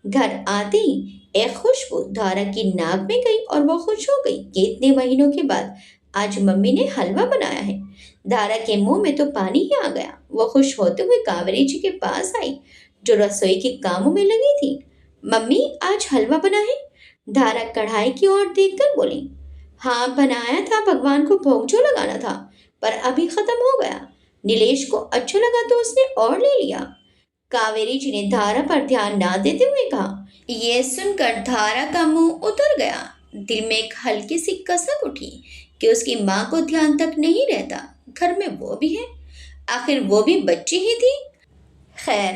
Speaker 1: घर आते ही एक खुशबू धारा की नाक में गई और वो खुश हो गई कि इतने महीनों के बाद आज मम्मी ने हलवा बनाया है। धारा के मुंह में तो पानी ही आ गया। वो खुश होते हुए कावेरी जी के पास आई जो रसोई के कामों में लगी थी। मम्मी आज हलवा बना है? धारा कढ़ाई की ओर देखकर बोली। हाँ बनाया था, भगवान को भोग जो लगाना था, पर अभी खत्म हो गया। नीलेश को अच्छा लगा तो उसने और ले लिया। कावेरी जी ने धारा पर ध्यान ना देते हुए कहा। यह सुनकर धारा का मुंह उतर गया। दिल में एक हल्की सी कसक उठी कि उसकी माँ को ध्यान तक नहीं रहता, घर में वो भी है, आखिर वो भी बच्ची ही थी। खैर,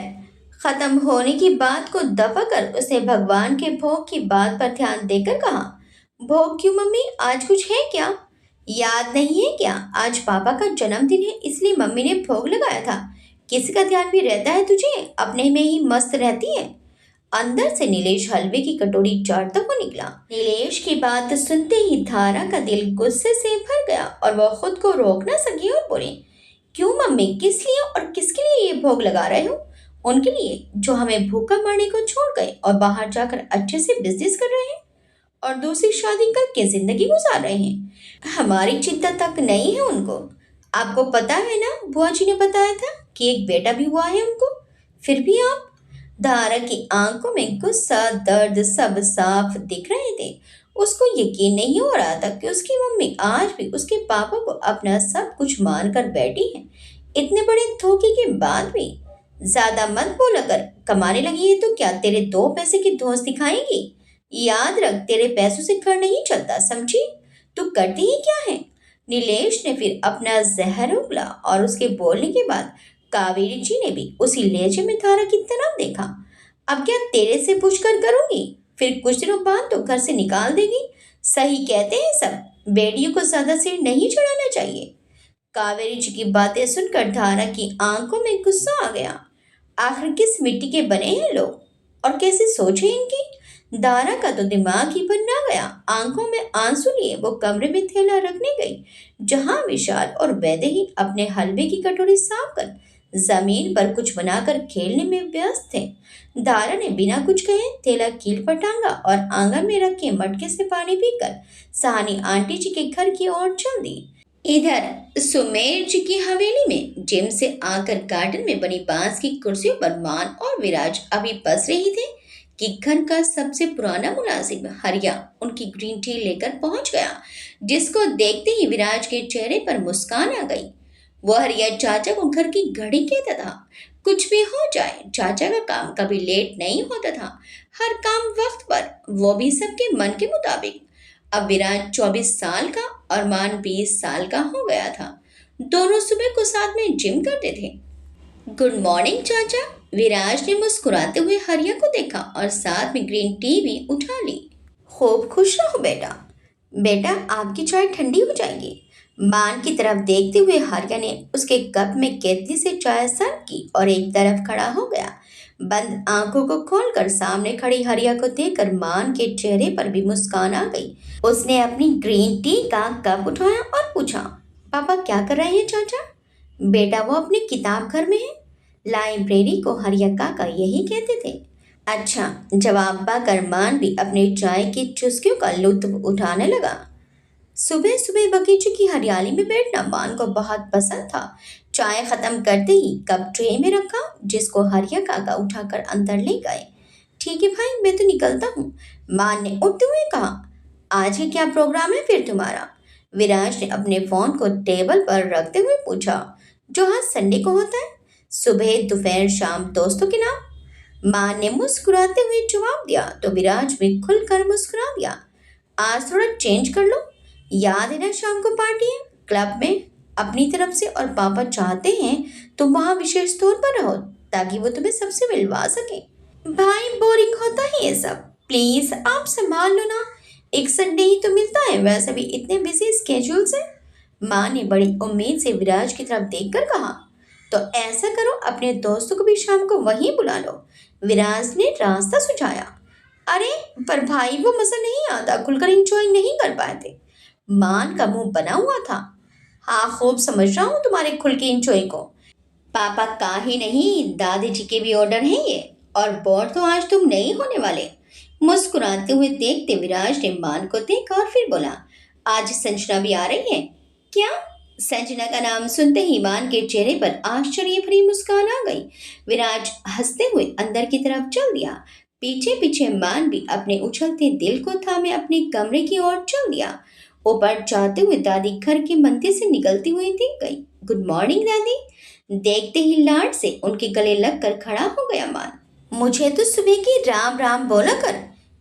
Speaker 1: खत्म होने की बात को दबा कर उसने भगवान के भोग की बात पर ध्यान देकर कहा। भोग क्यों मम्मी, आज कुछ है क्या? याद नहीं है क्या? आज पापा का जन्मदिन है इसलिए मम्मी ने भोग लगाया था। किसी का ध्यान भी रहता है तुझे? अपने में ही मस्त रहती है। अंदर से नीलेश हलवे की कटोरी चाटता हुआ निकला। नीलेश की बात सुनते ही धारा का दिल गुस्से से भर गया और वह खुद को रोक न सकी और बोली, क्यों मम्मी, किस लिए और किसके लिए ये भोग लगा रहे हो? उनके लिए जो हमें भूखा मरने को छोड़ गए और बाहर जाकर अच्छे से बिजनेस कर रहे हैं और दूसरी शादी करके जिंदगी गुजार रहे हैं। हमारी चिंता तक नहीं है उनको। आपको पता है ना, बुआ जी ने बताया था कि एक बेटा भी हुआ है उनको। फिर भी आप। धारा की आंखों में गुस्सा दर्द सब साफ दिख रहे थे। उसको यकीन नहीं हो रहा था कि उसकी मम्मी आज भी उसके पापा को अपना सब कुछ मानकर बैठी है, इतने बड़े धोखे के बाद भी। ज्यादा मत बोल, अगर कमाने लगी है तो क्या तेरे दो पैसे की धौंस दिखाएंगी? याद रख, तेरे पैसों से घर नहीं चलता, समझी? तू करती ही क्या है? नीलेश ने फिर अपना जहर उगला और उसके बोलने के बाद कावेरी जी ने भी उसी लहजे में धारा की तरफ देखा। अब क्या तेरे से पूछकर करूंगी? फिर कुछ दिनों बाद तो घर से निकाल देगी। सही कहते हैं सब, बेटियों को ज्यादा सिर नहीं चढ़ाना चाहिए। कावेरी जी की बातें सुनकर धारा की आंखों में गुस्सा आ गया। आखिर किस मिट्टी के बने हैं लोग और कैसी सोच है इनकी? दारा का तो दिमाग ही बनना गया। आंखों में आंसू लिए वो कमरे में थैला रखने गई, जहां विशाल और वैदेही अपने हलवे की कटोरी साफ कर जमीन पर कुछ बनाकर खेलने में व्यस्त थे। दारा ने बिना कुछ कहे थैला कील पर टांगा और आंगन में रखे मटके से पानी पीकर सहानी आंटी जी के घर की ओर चल दी। इधर सुमेर जी की हवेली में जिम से आकर गार्डन में बनी बांस की कुर्सियों पर मान और विराज अभी बस रही थे कि घर का सबसे पुराना मुलाजिम हरिया उनकी ग्रीन टी लेकर पहुंच गया, जिसको देखते ही विराज के चेहरे पर मुस्कान आ गई। वह हरिया चाचा को घर की घड़ी कहता था। कुछ भी हो जाए, चाचा का काम कभी लेट नहीं होता था। हर काम वक्त पर, वो भी सबके मन के मुताबिक। अब विराज 24 साल का और मान 20 साल का हो गया था। दोनों सुबह को साथ में जिम करते थे। गुड मॉर्निंग चाचा। विराज ने मुस्कुराते हुए हरिया को देखा और साथ में ग्रीन टी भी उठा ली। खूब खुश रहो बेटा। बेटा, आपकी चाय ठंडी हो जाएगी। मान की तरफ देखते हुए हरिया ने उसके कप में केतली से चाय सर्व की और एक तरफ खड़ा हो गया। बंद आंखों को खोलकर सामने खड़ी हरिया को देखकर मान के चेहरे पर भी मुस्कान आ गई। उसने अपनी ग्रीन टी का कप उठाया और पूछा, पापा क्या कर रहे हैं चाचा? बेटा, वो अपने किताब घर में है। लाइब्रेरी को हरिया काका यही कहते थे। अच्छा, जवाब पाकर मान भी अपने चाय की चुस्कियों का लुत्फ उठाने लगा। सुबह सुबह बगीचे की हरियाली में बैठना मान को बहुत पसंद था। चाय खत्म करते ही कप ट्रे में रखा, जिसको हरिया काका उठाकर अंदर ले गए। ठीक है भाई, मैं तो निकलता हूँ, मान ने उठते हुए कहा। आज ही क्या प्रोग्राम है फिर तुम्हारा? विराज ने अपने फोन को टेबल पर रखते हुए पूछा। जो आज संडे को होता है, सुबह दोपहर शाम दोस्तों के नाम। माँ ने मुस्कुराते हुए जवाब दिया तो विराज भी खुलकर मुस्कुरा दिया। आज थोड़ा चेंज कर लो। याद है ना, शाम को पार्टी है क्लब में अपनी तरफ से, और पापा चाहते हैं तुम वहाँ विशेष तौर पर रहो ताकि वो तुम्हें सबसे मिलवा सके। भाई, बोरिंग होता है ये सब, प्लीज आप संभाल लो ना। एक संडे ही तो मिलता है, वैसे भी इतने बिजी स्केड्यूल से। माँ ने बड़ी उम्मीद से विराज की तरफ देखकर कहा। तो ऐसा करो, अपने दोस्तों को भी शाम को वहीं बुला लो। विराज ने रास्ता सुझाया। अरे पर भाई, वो मजा नहीं आता, खुलकर एंजॉय नहीं कर पाए थे। मान का मुंह बना हुआ था। हाँ, खूब समझ रहा हूँ तुम्हारे खुल के एंजॉय को। पापा का ही नहीं, दादी जी के भी ऑर्डर है ये, और बोर तो आज तुम नहीं होने वाले। मुस्कुराते हुए देखते विराज ने मान को देखा और फिर बोला, आज संजना भी आ रही है क्या? संजना का नाम सुनते ही मान के चेहरे पर आश्चर्य भरी मुस्कान आ गई। विराज हंसते हुए अंदर की तरफ चल दिया। पीछे पीछे मान भी अपने उछलते दिल को थामे अपने कमरे की ओर चल दिया। ऊपर जाते हुए दादी घर के मंदिर से निकलती हुई दिख गई। गुड मॉर्निंग दादी। देखते ही लाड से उनके गले लगकर खड़ा हो गया मान। मुझे तो सुबह की राम राम बोला कर,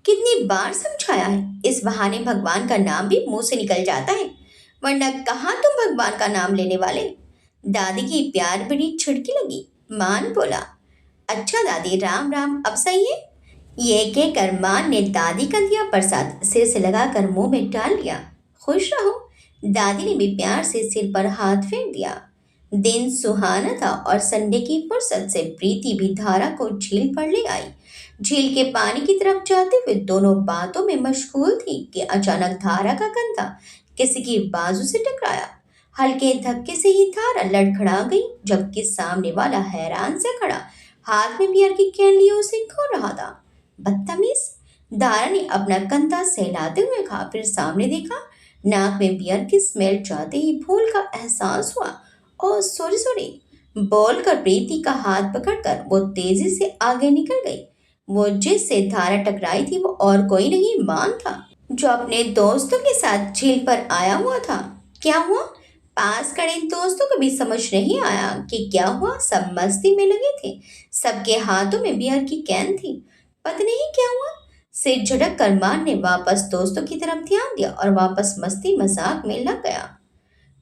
Speaker 1: कितनी बार समझाया है। इस बहाने भगवान का नाम भी मुंह से निकल जाता है, वरना कहाँ तुम भगवान का नाम लेने वाले। दादी की प्यार बड़ी छिड़की लगी। मान बोला, अच्छा दादी, राम राम, अब सही है। ये कहकर मान ने दादी का दिया प्रसाद सिर से लगाकर मुंह में डाल लिया। खुश रहो। दादी ने भी प्यार से सिर पर हाथ फेर दिया। दिन सुहाना था और संडे की फुर्सत से प्रीति भी धारा को झील पर ले आई। झील के पानी की तरफ जाते हुए दोनों बातों में मशगूल थी कि अचानक धारा का कंधा किसी की बाजू से टकराया। हल्के धक्के से ही धारा लड़खड़ा गई, जबकि सामने वाला हैरान से खड़ा, हाथ में बियर की कैन लिए उसे घूर रहा था। बदतमीज, धारा ने अपना कंधा सहलाते हुए कहा, फिर सामने देखा। नाक में बियर की स्मेल जाते ही भूल का एहसास हुआ। ओह सॉरी सॉरी बोलकर प्रीति का हाथ पकड़कर वो तेजी से आगे निकल गई। वो जिससे धारा टकराई थी वो और कोई नहीं, मान था, जो अपने दोस्तों के साथ झील पर आया हुआ था। क्या हुआ? पास खड़े दोस्तों को भी समझ नहीं आया कि क्या हुआ। सब मस्ती में लगे थे, सबके हाथों में बियर की कैन थी। पता नहीं क्या हुआ। सिर झटक कर मान ने वापस दोस्तों की तरफ ध्यान दिया और वापस मस्ती मजाक में लग गया।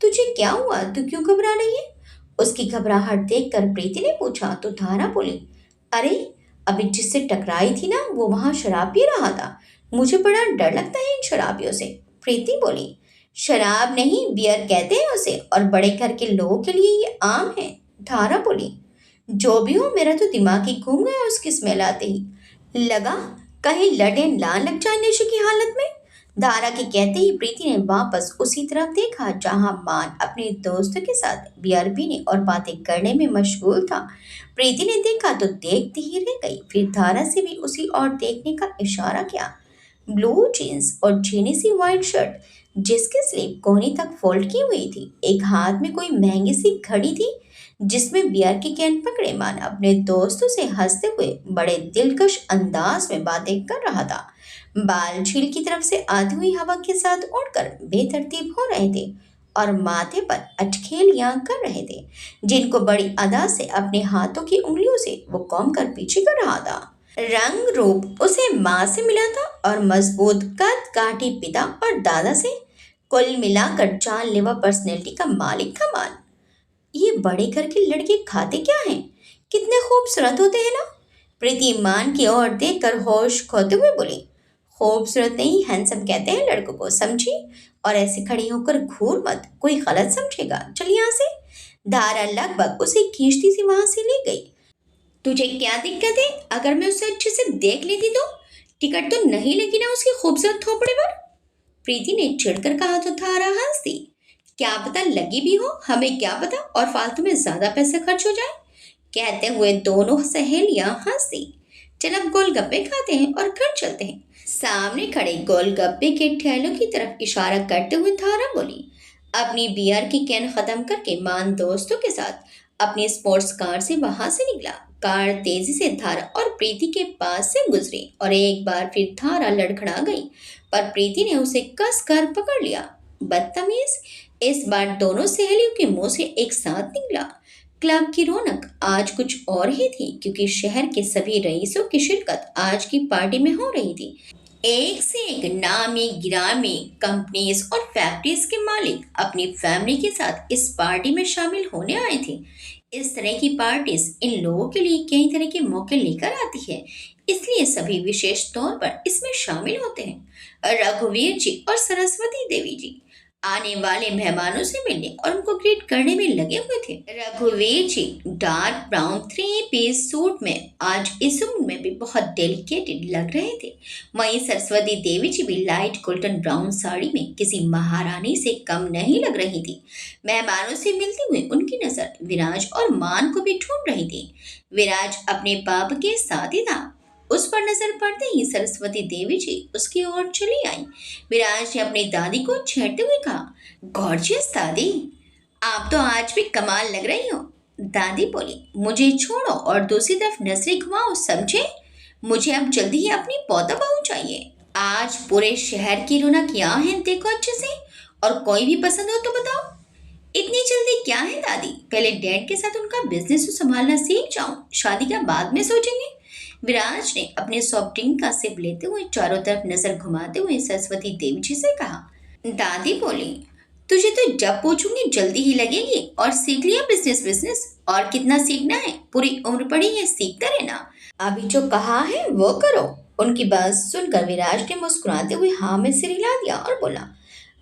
Speaker 1: तुझे क्या हुआ? तू क्यों घबरा रही है? उसकी घबराहट देखकर प्रीति ने पूछा तो धारा बोली, अरे अभी जिससे टकराई थी ना वो वहां शराब पी रहा था। मुझे बड़ा डर लगता है इन शराबियों से। प्रीति बोली, शराब नहीं, बियर कहते हैं उसे, और बड़े घर के लोगों के लिए ये आम है। धारा बोली, जो भी हो, मेरा तो दिमाग ही घूम गया उसकी स्मेल आते ही। लगा कहीं लडें लान लग जाए नशे की हालत में। दारा के कहते ही प्रीति ने वापस उसी तरफ देखा जहां मान अपने दोस्तों के साथ बियर पीने और बातें करने में मशगूल था। प्रीति ने देखा तो देखती ही रह गई, फिर धारा से भी उसी ओर देखने का इशारा किया। ब्लू जीन्स और झीनी सी व्हाइट शर्ट जिसकी स्लीव कोहनी तक फोल्ड की हुई थी। एक हाथ में कोई महंगी सी घड़ी थी जिसमें बियर की कैन पकड़े मान अपने दोस्तों से हंसते हुए बड़े दिलकश अंदाज में बातें कर रहा था। बाल झील की तरफ से आती हुई हवा के साथ उड़कर बेतरतीब हो रहे थे और माथे पर अटखेलियां कर रहे थे, जिनको बड़ी अदा से अपने हाथों की उंगलियों से वो कौम कर पीछे कर रहा था। रंग रूप उसे माँ से मिला था और मजबूत कद काठी पिता और दादा से। कुल मिलाकर जानलेवा पर्सनैलिटी का मालिक था मान। ये बड़े घर के लड़के खाते क्या हैं? कितने खूबसूरत होते हैं ना। प्रीति मान की ओर देखकर होश खोते हुए बोली, खूबसूरत नहीं, हैंडसम कहते हैं लड़कों को, समझी? और ऐसे खड़ी होकर घूर मत, कोई गलत समझेगा। चल यहाँ से। दारा लगभग उसे खींचती सी वहां से ले गई। तुझे क्या दिक्कत है? अगर मैं उसे अच्छे से देख लेती तो? टिकट तो नहीं लगी ना उसकी खूबसूरत थोपड़े पर? प्रीति ने चिढ़कर कहा तो धारा हंस दी। क्या पता लगी भी हो, हमें क्या पता, और फालतू में ज्यादा पैसे खर्च हो जाए। कहते हुए दोनों सहेलियां हंस दी। चल अब गोलगप्पे खाते हैं और घर चलते हैं। सामने खड़े गोलगप्पे के ठेलों की तरफ इशारा करते हुए धारा बोली। अपनी बियर की कैन खत्म करके मान दोस्तों के साथ अपनी स्पोर्ट्स कार से वहां से निकला। कार तेजी से धारा और प्रीति के पास से गुजरी और एक बार फिर धारा लड़खड़ा गई, पर प्रीति ने उसे कस कर पकड़ लिया। बदतमीज, इस बार दोनों सहेलियों के मुंह से एक साथ निकला। क्लब की रौनक आज कुछ और ही थी, क्योंकि शहर के सभी रईसों की शिरकत आज की पार्टी में हो रही थी। एक से एक नामी गिरामी कंपनीज और फैक्ट्रीज के मालिक अपनी फैमिली के साथ इस पार्टी में शामिल होने आए थे। इस तरह की पार्टीज इन लोगों के लिए कई तरह के मौके लेकर आती है, इसलिए सभी विशेष तौर पर इसमें शामिल होते हैं। रघुवीर जी और सरस्वती देवी जी आने वाले मेहमानों से मिलने और उनको ग्रीट करने में लगे हुए थे। रघुवीर ji dark brown three piece suit में आज इस उम्र में भी बहुत डेलिकेटेड लग रहे थे। वहीं सरस्वती देवी जी भी लाइट गोल्डन ब्राउन साड़ी में किसी महारानी से कम नहीं लग रही थी। मेहमानों से मिलते हुए उनकी नजर विराज और मान को भी ढूंढ रही थी। विराज अपने पाप के साथ ही था। उस पर नजर पड़ते ही सरस्वती देवी जी उसकी ओर चली आई। विराज ने अपनी दादी को छेड़ते हुए कहा, गॉर्जियस दादी, आप तो आज भी कमाल लग रही हो। दादी बोली, मुझे छोड़ो और दूसरी तरफ नजरें घुमाओ, समझे? मुझे अब जल्दी ही अपनी पौधा बहू चाहिए। आज पूरे शहर की रौनक यहाँ है, देखो अच्छे से, और कोई भी पसंद हो तो बताओ। इतनी जल्दी क्या है दादी? पहले डैड के साथ उनका बिजनेस संभालना सीख जाऊं, शादी का बाद में सोचेंगे। विराज ने अपने सॉफ्ट ड्रिंक का सिप लेते हुए चारों तरफ नजर घुमाते हुए सरस्वती देवी जी से कहा। दादी बोली, तुझे तो जब पूछूंगी जल्दी ही लगेगी, और सीख लिया बिजनेस बिजनेस, और कितना सीखना है, पूरी उम्र पड़ी है, सीखते रहना। अभी जो कहा है वो करो। उनकी बात सुनकर विराज ने मुस्कुराते हुए हाँ में सिर हिला दिया और बोला,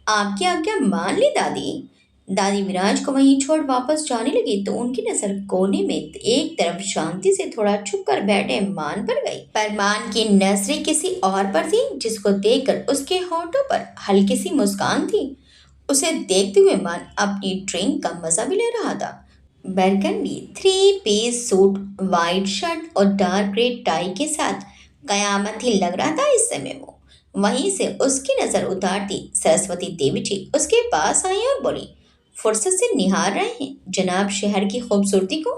Speaker 1: आपकी आज्ञा मान ली दादी। दादी विराज को वहीं छोड़ वापस जाने लगी तो उनकी नजर कोने में एक तरफ शांति से थोड़ा छुप कर बैठे मान पर गई, पर मान की नजरें किसी और पर थी, जिसको देखकर उसके होठों पर हल्की सी मुस्कान थी। उसे देखते हुए मान अपनी ड्रिंक का मजा भी ले रहा था। Burgundy three piece suit, white shirt और डार्क ग्रे टाई के साथ कयामत ही लग रहा था इस समय वो। वहीं से उसकी नजर उतारती सरस्वती देवी जी उसके पास आई और बोली, फुर्सत से निहार रहे हैं जनाब शहर की खूबसूरती को।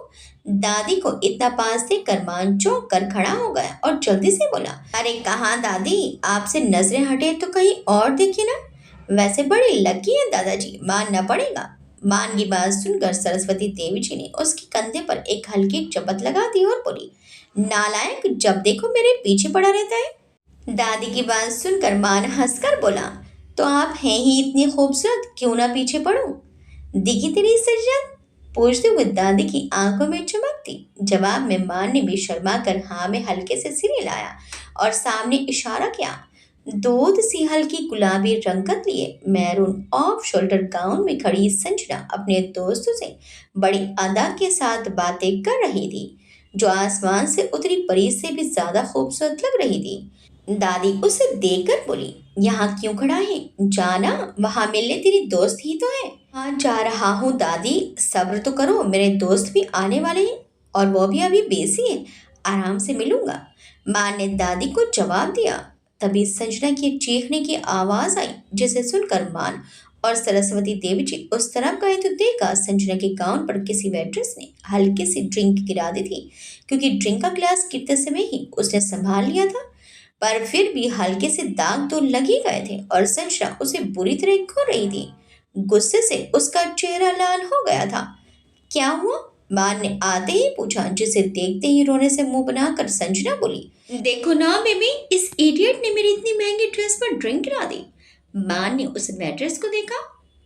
Speaker 1: दादी को इतना पास देखकर मान चौंक कर खड़ा हो गया और जल्दी से बोला, अरे कहाँ दादी, आपसे नजरें हटे तो कहीं और देखिए ना। वैसे बड़ी लकी है दादाजी, मानना पड़ेगा। मान की बात सुनकर सरस्वती देवी जी ने उसके कंधे पर एक हल्की चपत लगा दी और बोली, नालायक, जब देखो मेरे पीछे पड़ा रहता है। दादी की बात सुनकर मान हंसकर बोला, तो आप हैं ही इतनी खूबसूरत, क्यों ना पीछे पड़ूं। दिखी तेरी सज्जन, पूछते हुए दादी की आंखों में चमक थी। जवाब में मान ने भी शर्मा कर हाँ में हल्के से सिर हिलाया और सामने इशारा किया। दूध सी हल्की गुलाबी रंगत लिए मैरून ऑफ शोल्डर गाउन में खड़ी संजना अपने दोस्तों से बड़ी अदा के साथ बातें कर रही थी, जो आसमान से उतरी परी से भी ज्यादा खूबसूरत लग रही थी। दादी उसे देखकर बोली, यहाँ क्यों खड़ा है, जाना, वहां मिलने तेरी दोस्त ही तो है। हाँ जा रहा हूँ दादी, सब्र तो करो, मेरे दोस्त भी आने वाले हैं और वो भी अभी बेसी है, आराम से मिलूंगा। माँ ने दादी को जवाब दिया। तभी संजना की चीखने की आवाज आई, जिसे सुनकर मान और सरस्वती देवी जी उस तरफ गए तो देखा संजना के गाउन पर किसी वेट्रेस ने हल्की सी ड्रिंक गिरा दी थी, क्योंकि ड्रिंक का ग्लास गिरते समय ही उसने संभाल लिया था। पर फिर भी हल्के से दाग तो लग ही गए थे और संजना उसे बुरी तरह घूर रही थी। गुस्से से उसका चेहरा लाल हो गया था। क्या हुआ, मान ने आते ही पूछा, जिसे देखते ही रोने से मुंह बनाकर संजना बोली, देखो ना बेबी, इस इडियट ने मेरी इतनी महंगी ड्रेस पर ड्रिंक गिरा दी। मान ने उस वेट्रेस को देखा।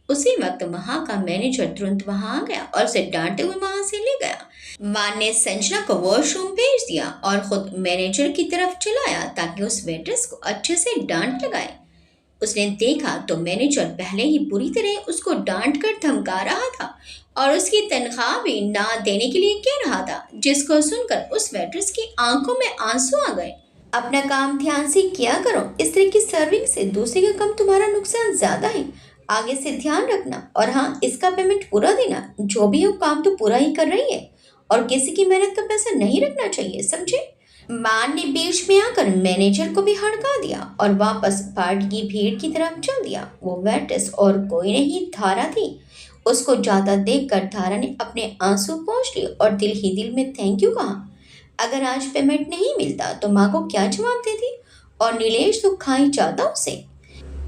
Speaker 1: उसी वक्त वहां का मैनेजर तुरंत वहां आ गया और उसे डांटते हुए वहां से ले गया। मान ने संजना को वॉशरूम भेज दिया और खुद मैनेजर की तरफ चलाया ताकि उस वेट्रेस को अच्छे से डांट लगाए। उसने देखा तो मैनेजर पहले ही बुरी तरह उसको डांट कर धमका रहा था और उसकी तनख्वाह भी ना देने के लिए कह रहा था, जिसको सुनकर उस वेट्रेस की आंखों में आंसू आ गए। अपना काम ध्यान से किया करो, इस तरह की सर्विंग से दूसरे का कम तुम्हारा नुकसान ज्यादा है। आगे से ध्यान रखना, और हाँ, इसका पेमेंट पूरा देना। जो भी हो काम तो पूरा ही कर रही है और किसी की मेहनत का पैसा नहीं रखना चाहिए, समझे। मान ने बीच में आकर मैनेजर को भी हड़का दिया और वापस पार्टी की भीड़ की तरफ चल दिया। वो वेट्रेस और कोई नहीं, धारा थी। उसको जाता देखकर धारा ने अपने आंसू पोंछ लिए और दिल ही दिल में थैंक यू कहा। अगर आज पेमेंट नहीं मिलता तो माँ को क्या जवाब देती, और नीलेश तो खा ही जाता उसे।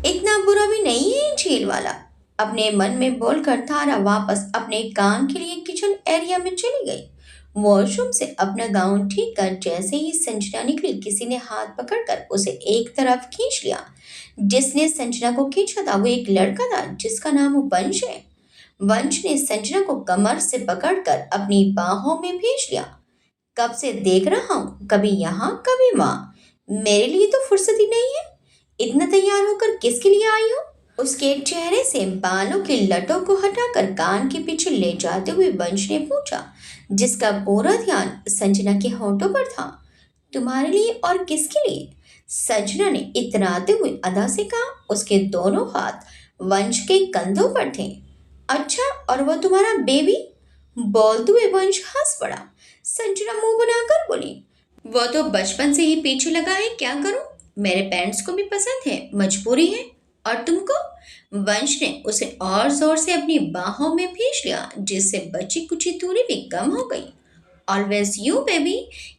Speaker 1: इतना बुरा भी नहीं है ये झील वाला, अपने मन में बोलकर धारा वापस अपने काम के लिए किचन एरिया में चली गई। वॉशरूम से अपना गाउन ठीक कर जैसे ही संजना निकली, किसी ने हाथ पकड़कर उसे एक तरफ खींच लिया। जिसने संजना को खींचा था वो एक लड़का था जिसका नाम वंश है। वंश ने संजना को कमर से पकड़कर अपनी बाहों में भेज लिया। कब से देख रहा हूँ, कभी यहाँ कभी वहाँ, मेरे लिए तो फुर्सत ही नहीं है। इतना तैयार होकर किसके लिए आई हो। उसके चेहरे से बालों के लटों को हटाकर कान के पीछे ले जाते हुए वंश ने पूछा, जिसका पूरा ध्यान संजना के होठों पर था। तुम्हारे लिए और किसके लिए, संजना ने इतराते हुए अदा से कहा। उसके दोनों हाथ वंश के कंधों पर थे। अच्छा, और वो तुम्हारा बेबी, बोलते हुए वंश हंस पड़ा। संजना मुंह बनाकर बोली, वो तो बचपन से ही पीछे लगा है, क्या करूं, मेरे पेरेंट्स को भी पसंद है, मजबूरी है। और तुमको, वंश ने उसे और जोर से अपनी बाहों में भींच लिया, जिससे बची कुची दूरी भी कम हो गई। ऑलवेज यू बेबी,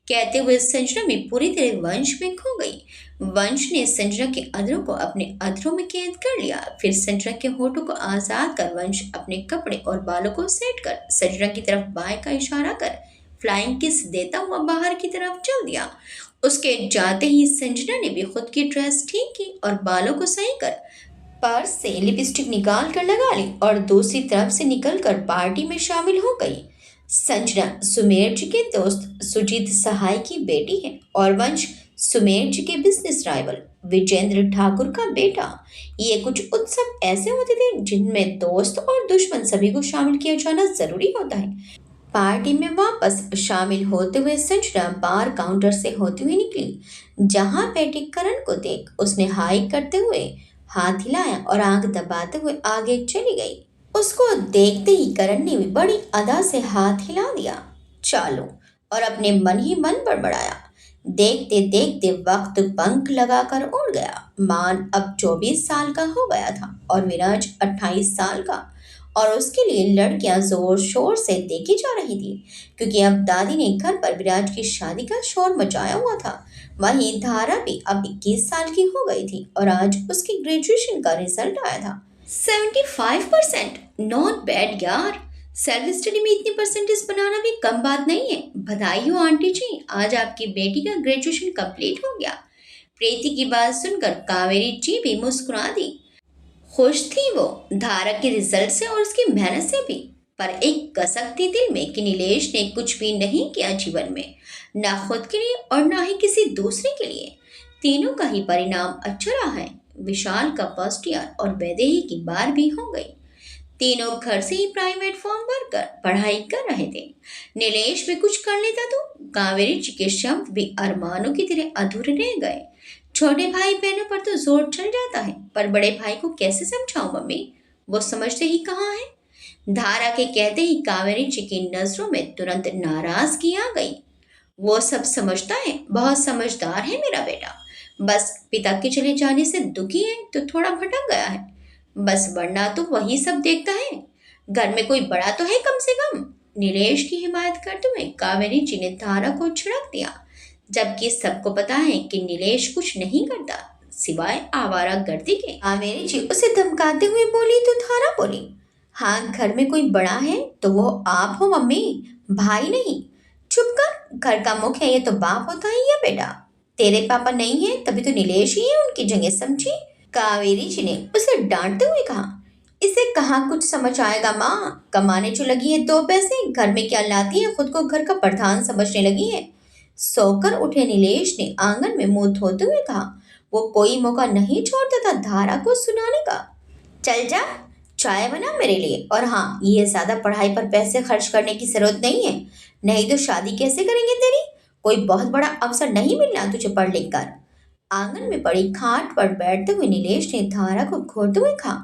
Speaker 1: कहते हुए संजना भी पूरी तरह वंश में खो गई। वंश ने संजना के अधरों को अपने अधरों में कैद कर लिया। फिर संजना के होठों को आजाद कर वंश अपने कपड़े और बालों को सेट कर संजना की तरफ बाएं का इशारा कर फ्लाइंग किस देता हुआ बाहर की तरफ चल दिया। उसके जाते ही संजना ने भी खुद की ड्रेस ठीक की और बालों को सही कर पर्स से लिपस्टिक निकाल कर लगा ली और दूसरी तरफ से निकलकर पार्टी में शामिल हो गई। संजना सुमेर जी के दोस्त सुजीत सहाय की बेटी है और वंश सुमेर जी के बिजनेस राइवल। विजेंद्र ठाकुर का बेटा। ये कुछ उत्सव ऐसे होते थे जिनमें दोस्त और दुश्मन सभी को शामिल किया जाना जरूरी होता है। पार्टी में वापस शामिल होते हुए संजना बार काउंटर से होती हुई निकली। जहां बैठे करण को देख उसने हाय करते हुए हाथ हिलाया और आंख दबाते हुए आगे चली गई। उसको देखते ही करण ने भी बड़ी अदा से हाथ हिला दिया। चालू और अपने मन ही मन बड़बड़ाया। देखते देखते वक्त पंख लगाकर उड़ गया। मान अब 24 साल का हो गया था और विराज 28 साल का। और उसके लिए लड़कियां जोर शोर से देखी जा रही थी, क्योंकि अब दादी ने घर पर विराज की शादी का शोर मचाया हुआ था। वहीं धारा भी अब 21 साल की हो गई थी और आज उसकी ग्रेजुएशन का रिजल्ट आया था। 75%, नॉट बैड यार। सेल्फ स्टडी में इतनी परसेंटेज बनाना भी कम बात नहीं है। बधाई हो आंटी जी, आज आपकी बेटी का ग्रेजुएशन कंप्लीट हो गया। प्रीति की बात सुनकर कावेरी जी भी मुस्कुरा दी। खुश थी वो धारा के रिजल्ट से और उसकी मेहनत से भी। पर एक कसक थी दिल में कि नीलेश ने कुछ भी नहीं किया जीवन में, ना खुद के लिए और ना ही किसी दूसरे के लिए। तीनों का ही परिणाम अच्छा रहा है। विशाल का फर्स्ट ईयर और वैदेही की बार भी हो गई। तीनों घर से ही प्राइवेट फॉर्म भरकर पढ़ाई कर रहे थे। नीलेश भी कुछ कर लेता तो कावेरी जी के शब्द भी अरमानों की तरह अधूरे रह गए। छोटे भाई बहनों पर तो जोर चल जाता है, पर बड़े भाई को कैसे समझाऊं मम्मी, वो समझते ही कहाँ है। धारा के कहते ही कावेरी जी की नजरों में तुरंत नाराजगी आ गई। वो सब समझता है, बहुत समझदार है मेरा बेटा। बस पिता के चले जाने से दुखी है तो थोड़ा भटक गया है। बस वरना तो वही सब देखता है। घर में कोई बड़ा तो है कम से कम। नीलेश की हिमायत करते हुए कावेरी जी ने धारा को छिड़क दिया, जबकि सबको पता है कि नीलेश कुछ नहीं करता सिवाय आवारागर्दी के। कावेरी जी उसे धमकाते हुए बोली तो धारा बोली, हाँ घर में कोई बड़ा है तो वो आप हो मम्मी, भाई नहीं। चुप कर, घर का मुखिया ये तो बाप होता है या बेटा। तेरे पापा नहीं है तभी तो नीलेश ही है उनकी जगह, समझी। कावेरी जी ने उसे डांटते हुए कहा, इसे कहाँ कुछ समझ आएगा माँ, कमाने जो लगी है 2 पैसे, घर में क्या लाती है, खुद को घर का प्रधान समझने लगी है। सोकर उठे नीलेश ने आंगन में मुंह धोते हुए कहा। वो कोई मौका नहीं छोड़ता था धारा को सुनाने का। चल जा, चाय बना मेरे लिए, और हाँ ये ज्यादा पढ़ाई पर पैसे खर्च करने की जरूरत नहीं है, नहीं तो शादी कैसे करेंगे तेरी। कोई बहुत बड़ा अवसर नहीं मिलना तुझे पढ़ लिख कर। आंगन में पड़ी खाट पर बैठते हुए नीलेश ने धारा को घूरते हुए कहा,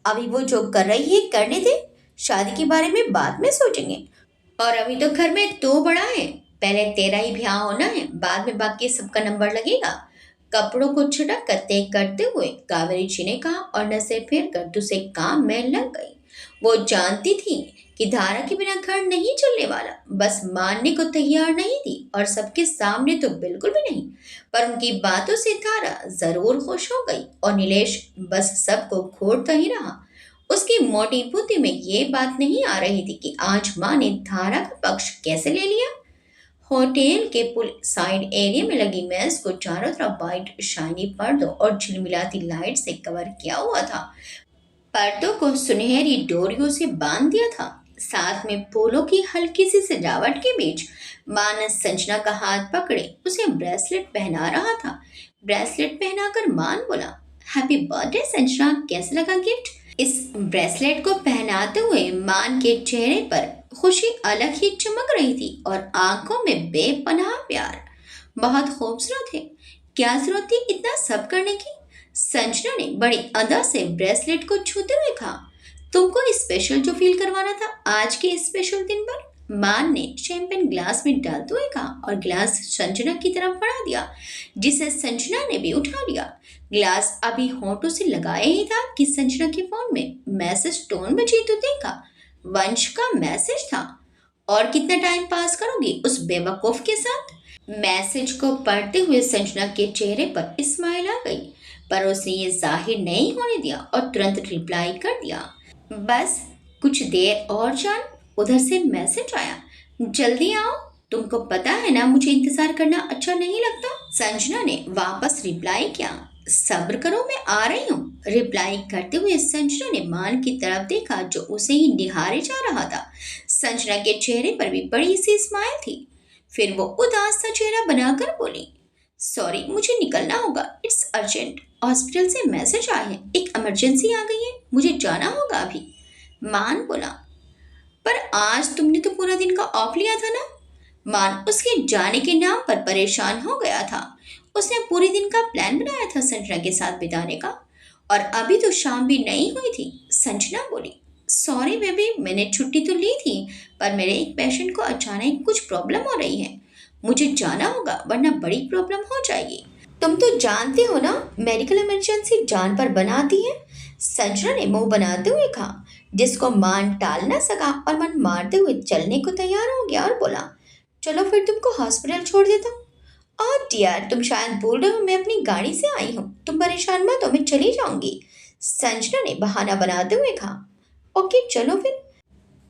Speaker 1: अभी वो जो कर रही है करने दे, शादी के बारे में बाद में सोचेंगे। और अभी तो घर में तू बड़ा है, पहले तेरा ही ब्याह होना है, बाद में बाकी सबका नंबर लगेगा। कपड़ों को छिटक कर तय करते हुए कावेरी जी ने कहा और नजर फेर कर दूसरे काम में लग गई। वो जानती थी कि धारा के बिना घर नहीं चलने वाला, बस मानने को तैयार नहीं थी और सबके सामने तो बिल्कुल भी नहीं। पर उनकी बातों से धारा जरूर खुश हो गई और नीलेश बस सबको घूरता ही रहा। उसकी मोटी बुद्धि में ये बात नहीं आ रही थी कि आज माँ ने धारा का पक्ष कैसे ले लिया। होटल के पुल साइड एरिया में लगी मेज को चारों तरफ वाइट शाइनी पर्दों और झिलमिलाती लाइट से कवर किया हुआ था। पर्दों को सुनहरी डोरियों से बांध दिया था। साथ में फूलों की हल्की सी सजावट के बीच मानस संजना का हाथ पकड़े उसे ब्रेसलेट पहना रहा था। ब्रेसलेट पहनाकर मान बोला, हैप्पी बर्थडे संजना, कैसा लगा गिफ्ट। इस ब्रेसलेट को पहनाते हुए मान के चेहरे पर खुशी अलग ही चमक रही थी और आंखों में बेपनाह प्यार। बहुत खूबसूरत है, क्या जरूरत थी इतना सब करने की। संजना ने बड़ी अदा से ब्रेसलेट को छूते हुए कहा, तुमको स्पेशल जो फील करवाना था आज के स्पेशल दिन पर। मान ने शैंपेन ग्लास में डालते हुए कहा और ग्लास संजना की तरफ बढ़ा दिया, जिसे संजना ने भी उठा लिया। ग्लास अभी होठों से लगाया ही था कि संजना के फोन में मैसेज टोन बजी तो देखा, वंश का मैसेज था। और कितना टाइम पास करोगी उस बेवकूफ के साथ। मैसेज को पढ़ते हुए संजना के चेहरे पर स्माइल आ गई, पर उसे ये जाहिर नहीं होने दिया और तुरंत रिप्लाई कर दिया, बस कुछ देर और जान, उधर से मैसेज आया, जल्दी आओ, तुमको पता है ना मुझे इंतजार करना अच्छा नहीं लगता। संजना ने वापस रिप्लाई किया, सब्र करो मैं आ रही हूँ। रिप्लाई करते हुए संजना ने मान की तरफ देखा जो उसे ही निहारे जा रहा था। संजना के चेहरे पर भी बड़ी सी स्माइल थी। फिर वो उदास सा चेहरा बनाकर बोली, सॉरी, मुझे निकलना होगा, इट्स अर्जेंट। हॉस्पिटल से मैसेज आया है, एक इमरजेंसी आ गई है, मुझे जाना होगा अभी। मान बोला, पर आज तुमने तो पूरा दिन का ऑफ लिया था ना। मान उसके जाने के नाम पर परेशान हो गया था। उसने पूरे दिन का प्लान बनाया था संजना के साथ बिताने का, और अभी तो शाम भी नहीं हुई थी। संजना बोली, सॉरी बेबी, मैंने छुट्टी तो ली थी, पर मेरे एक पेशेंट को अचानक कुछ प्रॉब्लम हो रही है। मुझे जाना होगा वरना बड़ी प्रॉब्लम हो जाएगी। तुम तो जानते हो ना, मेडिकल इमरजेंसी जान पर बनाती है। संजना ने मुंह बनाते हुए कहा, जिसको मान टाल न सका और मन मारते हुए चलने को तैयार हो गया और बोला, चलो फिर तुमको हॉस्पिटल छोड़ देता हूँ। और डियर, तुम शायद भूल रहे हो मैं अपनी गाड़ी से आई हूँ, तुम परेशान मत हो, मैं चली जाऊंगी। संजना ने बहाना बनाते हुए कहा, ओके चलो फिर।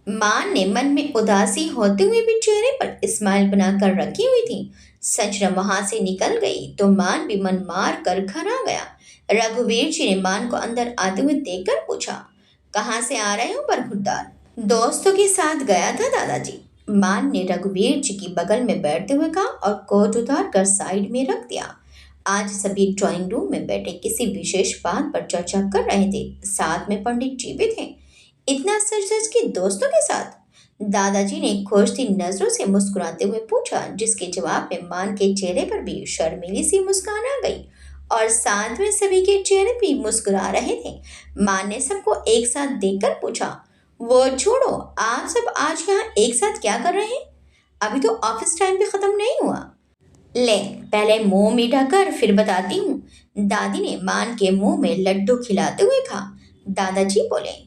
Speaker 1: मान ने मन में उदासी होते हुए भी चेहरे पर स्माइल बनाकर रखी हुई थी। संजना वहां से निकल गई तो मान भी मन मार कर घर आ गया। रघुवीर जी ने मान को अंदर आते हुए देखकर पूछा, कहाँ से आ रहे हो बरखुरदार? दोस्तों के साथ गया था दादाजी। मान ने रघुवीर जी की बगल में बैठते हुए कहा और कोट उतार कर साइड में रख दिया। आज सभी ड्राइंग रूम में बैठे किसी विशेष बात पर चर्चा कर रहे थे। साथ में पंडित जी भी थे। इतना सच सच के दोस्तों के साथ? दादाजी ने खोजती नजरों से मुस्कुराते हुए पूछा, जिसके जवाब में मान के चेहरे पर भी शर्मीली सी मुस्कान आ गई और साथ में सभी के चेहरे भी मुस्कुरा रहे थे। मान ने सबको एक साथ देखकर पूछा, वो छोड़ो, आप सब आज यहाँ एक साथ क्या कर रहे हैं? अभी तो ऑफिस टाइम भी खत्म नहीं हुआ। ले, पहले मुंह मीठा कर फिर बताती हूँ। दादी ने मान के मुंह में लड्डू खिलाते हुए कहा। दादाजी बोले,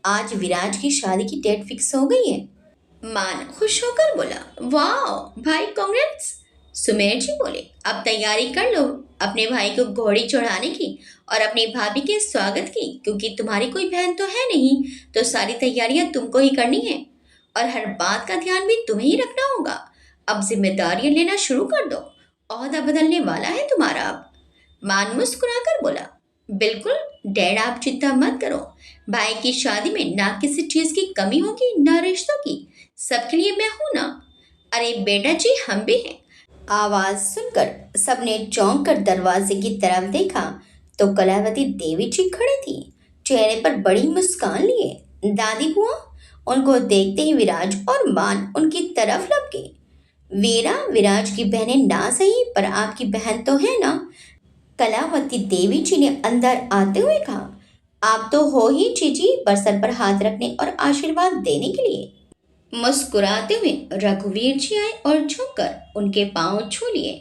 Speaker 1: आज विराज की शादी की डेट फिक्स हो गई है। मान खुश होकर बोला, वाह भाई, कांग्रेट्स। सुमेर जी बोले, अब तैयारी कर लो अपने भाई को घोड़ी चढ़ाने की और अपनी भाभी के स्वागत की, क्योंकि तुम्हारी कोई बहन तो है नहीं, तो सारी तैयारियां तुमको ही करनी है और हर बात का ध्यान भी तुम्हें ही रखना होगा। अब जिम्मेदारियां लेना शुरू कर दो, ओहदा बदलने वाला है तुम्हारा अब। मान मुस्कुराकर बोला, बिल्कुल डैड, आप चिंता मत करो। भाई की शादी में ना किसी चीज की कमी होगी ना रिश्तों की, सबके लिए मैं हूं ना। अरे बेटा जी, हम भी हैं। आवाज सुनकर सबने चौंक कर दरवाजे की तरफ देखा तो कलावती देवी जी खड़ी थी, चेहरे पर बड़ी मुस्कान लिए। दादी बुआ, उनको देखते ही विराज और मान उनकी तरफ लपके। वीरा, विराज की बहनें ना सही पर आपकी बहन तो है ना? कलावती देवी जी ने अंदर आते हुए कहा, आप तो हो ही जीजी, पर सर पर हाथ रखने और आशीर्वाद देने के लिए। मुस्कुराते हुए रघुवीर जी आए और झुककर उनके पांव छू लिए।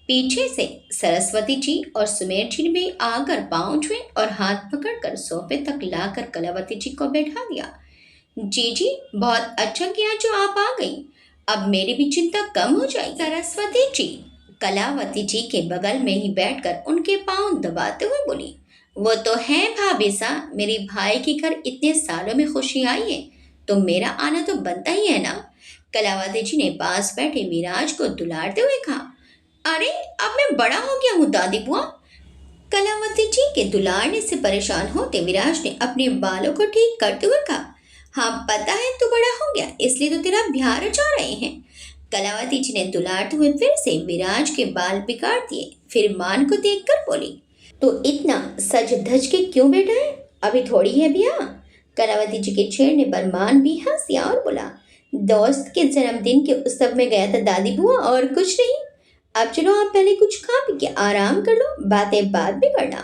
Speaker 1: पीछे से सरस्वती जी और सुमेर जी ने भी आकर पांव छुए और हाथ पकड़कर सोफे तक लाकर कलावती जी को बैठा दिया। जी जी, बहुत अच्छा किया जो आप आ गई, अब मेरी भी चिंता कम हो जाएगी। सरस्वती जी कलावती जी के बगल में ही बैठकर उनके पांव दबाते हुए बोली, वो तो है भाभी सा, मेरी भाई के घर इतने सालों में खुशी आई है तो मेरा आना तो बनता ही है ना। कलावती जी ने पास बैठे विराज को दुलारते हुए कहा, अरे अब मैं बड़ा हो गया हूँ दादी बुआ। कलावती जी के दुलारने से परेशान होते विराज ने अपने बालों को ठीक करते हुए कहा, हाँ पता है तू बड़ा हो गया, इसलिए तो तेरा बिहार रचा रहे हैं। कलावती जी ने दुलारते हुए फिर से विराज के बाल बिगाड़ दिए, फिर मान को देखकर बोली, तो इतना सज धज के क्यों बैठा है, अभी थोड़ी है बिया। कलावती जी के छेड़ने पर मान भी हंसिया और बोला, दोस्त के जन्मदिन के उत्सव में गया था दादी बुआ, और कुछ नहीं। अब चलो आप पहले कुछ खा पी के आराम कर लो, बातें बात भी करना।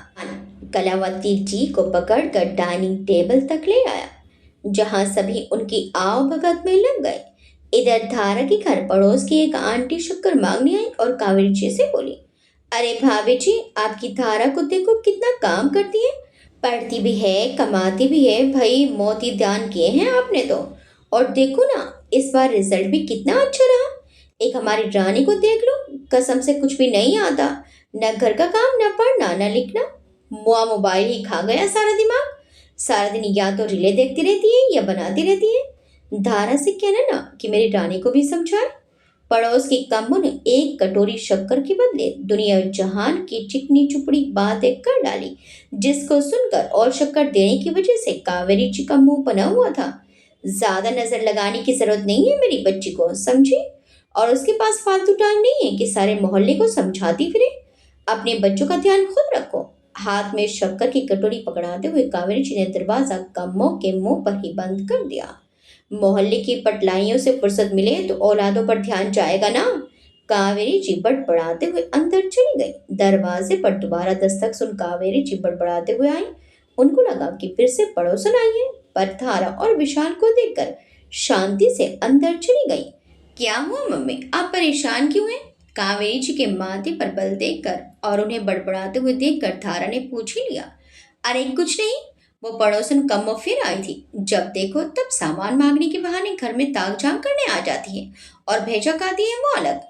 Speaker 1: कलावती जी को पकड़कर डाइनिंग टेबल तक ले आया, जहां सभी उनकी आव भगत में लग गए। इधर धारा के घर पड़ोस की एक आंटी शक्कर मांगने आई और कावेरी जी से बोली, अरे भाभी जी, आपकी धारा को देखो कितना काम करती है, पढ़ती भी है कमाती भी है, भाई मोती दान किए हैं आपने तो। और देखो ना, इस बार रिजल्ट भी कितना अच्छा रहा। एक हमारी रानी को देख लो, कसम से कुछ भी नहीं आता, न घर का काम, न पढ़ना, न लिखना, मुआ मोबाइल ही खा गया सारा दिमाग। सारा दिन या तो रीले देखती रहती है या बनाती रहती है। धारा से कहना ना कि मेरी रानी को भी समझाए। पड़ोस की कम्बू ने एक कटोरी शक्कर के बदले दुनिया जहान की चिकनी चुपड़ी बातें कर डाली, जिसको सुनकर और शक्कर देने की वजह से कावेरी जी का मुंह बना हुआ था। ज्यादा नजर लगाने की जरूरत नहीं है मेरी बच्ची को, समझी? और उसके पास फालतू टाइम नहीं है कि सारे मोहल्ले को समझाती फिरे। अपने बच्चों का ध्यान खुद रखो। हाथ में शक्कर की कटोरी पकड़ाते हुए कावेरी जी ने दरवाजा कम्मों के मुंह पर ही बंद कर दिया। मोहल्ले की पटलाइयों से फुर्सत मिले तो औलादों पर ध्यान जाएगा ना। कावेरी जी बड़बड़ाते हुए अंदर चली गई। दरवाजे पर दोबारा दस्तक सुन कावेरी जी बड़बड़ाते हुए आई। उनको लगा कि फिर से पड़ोसन आई है, पर धारा और विशाल को देखकर शांति से अंदर चली गई। क्या हुआ मम्मी, आप परेशान क्यों हैं? कावेरी जी के माथे पर बल देखकर और उन्हें बड़बड़ाते हुए देखकर धारा ने पूछ ही लिया। अरे कुछ नहीं, वो पड़ोसन कम फिर आई थी। जब देखो तब सामान मांगने के बहाने घर में ताक झाम करने आ जाती है, और भेजा खाती है वो अलग।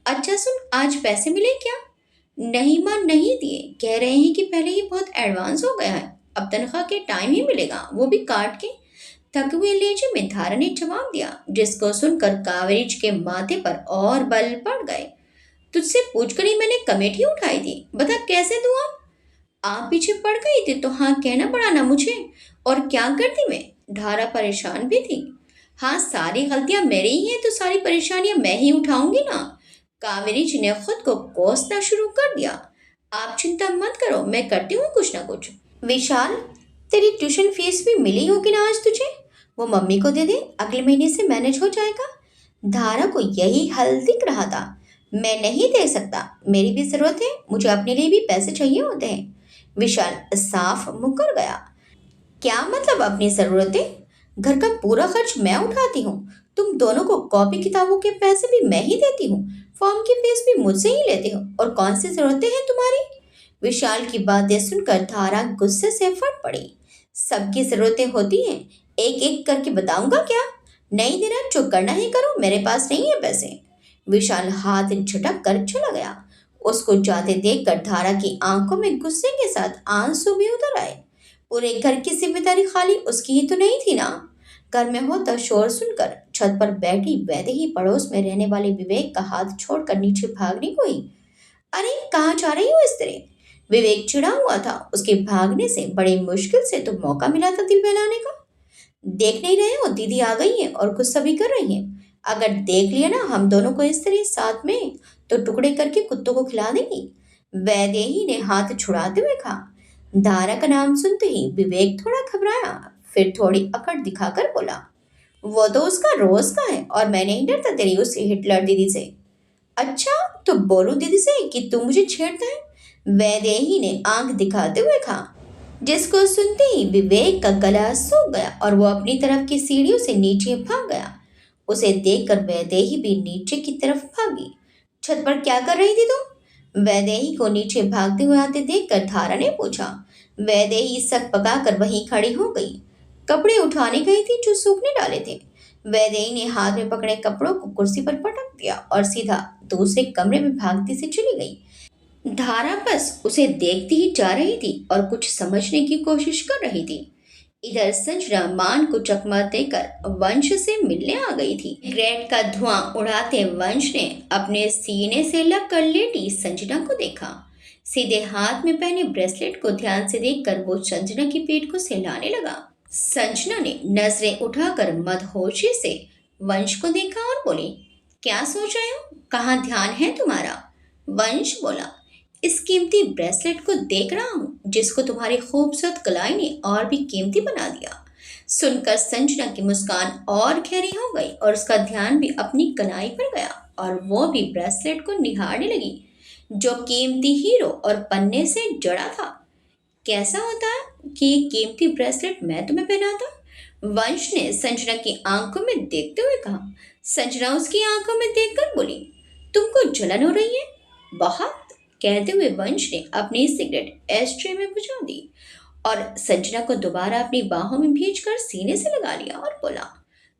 Speaker 1: अच्छा सुन, आज पैसे मिले क्या? नहीं माँ, नहीं दिए। कह रहे हैं कि पहले ही बहुत एडवांस हो गया है, अब तनख्वाह के टाइम ही मिलेगा, वो भी काट के। थके हुए लहजे में धारा ने जवाब दिया, जिसको सुनकर कावेरी के माथे पर और बल पड़ गए। तुझसे पूछकर ही मैंने कमेटी उठाई थी, बता कैसे दूँ? आप पीछे पड़ गई थी तो हाँ कहना पड़ा ना मुझे। और क्या करती मैं? धारा परेशान भी थी। हाँ, सारी गलतियां मेरी ही हैं तो सारी परेशानियां मैं ही उठाऊंगी ना। कावेरी जी ने खुद को कोसना शुरू कर दिया। आप चिंता मत करो, मैं करती हूँ कुछ ना कुछ। विशाल, तेरी ट्यूशन फीस भी मिली होगी ना आज तुझे? वो मम्मी को दे दे, अगले महीने से मैनेज हो जाएगा। धारा को यही हल दिख रहा था। मैं नहीं दे सकता, मेरी भी जरूरत है, मुझे अपने लिए भी पैसे चाहिए होते हैं। विशाल साफ मुकर गया। क्या मतलब अपनी जरूरतें? घर का पूरा खर्च मैं उठाती हूँ, तुम दोनों को कॉपी किताबों के पैसे भी मैं ही देती हूँ, फॉर्म की फीस भी मुझसे ही लेती हो, और कौन सी जरूरतें हैं तुम्हारी? विशाल की बातें सुनकर धारा गुस्से से फट पड़ी। सबकी जरूरतें होती हैं, एक एक करके बताऊंगा क्या? नहीं देना, जो करना है करो, मेरे पास नहीं है पैसे। विशाल हाथ झटक कर चला गया। उसको जाते देखकर धारा की आंखों में गुस्से के साथ आंसू भी उतर आए। पूरे घर की जिम्मेदारी खाली उसकी ही तो नहीं थी ना। घर में होता शोर सुनकर छत पर बैठी वैदे ही पड़ोस में रहने वाले विवेक का हाथ छोड़कर नीचे भागने को ही। अरे कहाँ जा रही हो इस तरह? विवेक चिढ़ा हुआ था। उसके भागने से बड़ी मुश्किल से तो मौका मिला था दिल बहलाने का। देख नहीं रहे हो, दीदी आ गई है और गुस्सा भी कर रही है। अगर देख लिया ना हम दोनों को इस तरह साथ में, तो टुकड़े करके कुत्तों को खिला देंगी। वैदेही ने हाथ छुड़ाते हुए कहा। दारा का नाम सुनते ही विवेक थोड़ा घबराया, फिर थोड़ी अकड़ दिखाकर बोला, वो तो उसका रोज का है और मैं नहीं डरता तेरी उस हिटलर दीदी से। अच्छा, तो बोलो दीदी से कि तू मुझे छेड़ता है। वैदेही ने आंख दिखाते हुए कहा, जिसको सुनते ही विवेक का गला सूख गया और वो अपनी तरफ की सीढ़ियों से नीचे भाग गया। उसे देखकर वैदेही भी नीचे की तरफ भागी। छत पर क्या कर रही थी तुम? वैदेही को नीचे भागते हुए आते देखकर धारा ने पूछा। वैदेही सक पकाकर वहीं खड़ी हो गई। कपड़े उठाने गई थी जो सूखने डाले थे। वैदेही ने हाथ में पकड़े कपड़ों को कुर्सी पर पटक दिया और सीधा दूसरे कमरे में भागती से चली गई। धारा बस उसे देखती ही जा रही थी और कुछ समझने की कोशिश कर रही थी। इधर संजना मान को चकमा देकर वंश से मिलने आ गई थी। ग्रेट का धुआं उड़ाते वंश ने अपने सीने से लग कर लेटी संजना को देखा। सीधे हाथ में पहने ब्रेसलेट को ध्यान से देखकर वो संजना की पीठ को सहलाने लगा। संजना ने नजरें उठाकर मदहोशी से वंश को देखा और बोली, क्या सोच रहे हो, कहाँ ध्यान है तुम्हारा? वंश बोला, इस कीमती ब्रेसलेट को देख रहा हूँ जिसको तुम्हारी खूबसूरत कलाई ने और भी कीमती बना दिया। सुनकर संजना की मुस्कान और गहरी हो गई और उसका ध्यान भी अपनी कलाई पर गया और वो भी ब्रेसलेट को निहारने लगी जो कीमती हीरो और पन्ने से जड़ा था। कैसा होता है कि ये कीमती ब्रेसलेट मैं तुम्हें पहनाता? वंश ने संजना की आंखों में देखते हुए कहा। संजना उसकी आंखों में देखकर बोली, तुमको जलन हो रही है? बहुत। कहते हुए वंश ने अपनी सिगरेट एस्ट्रे में बुझा दी और संजना को दोबारा अपनी बाहों में भींचकर सीने से लगा लिया और बोला,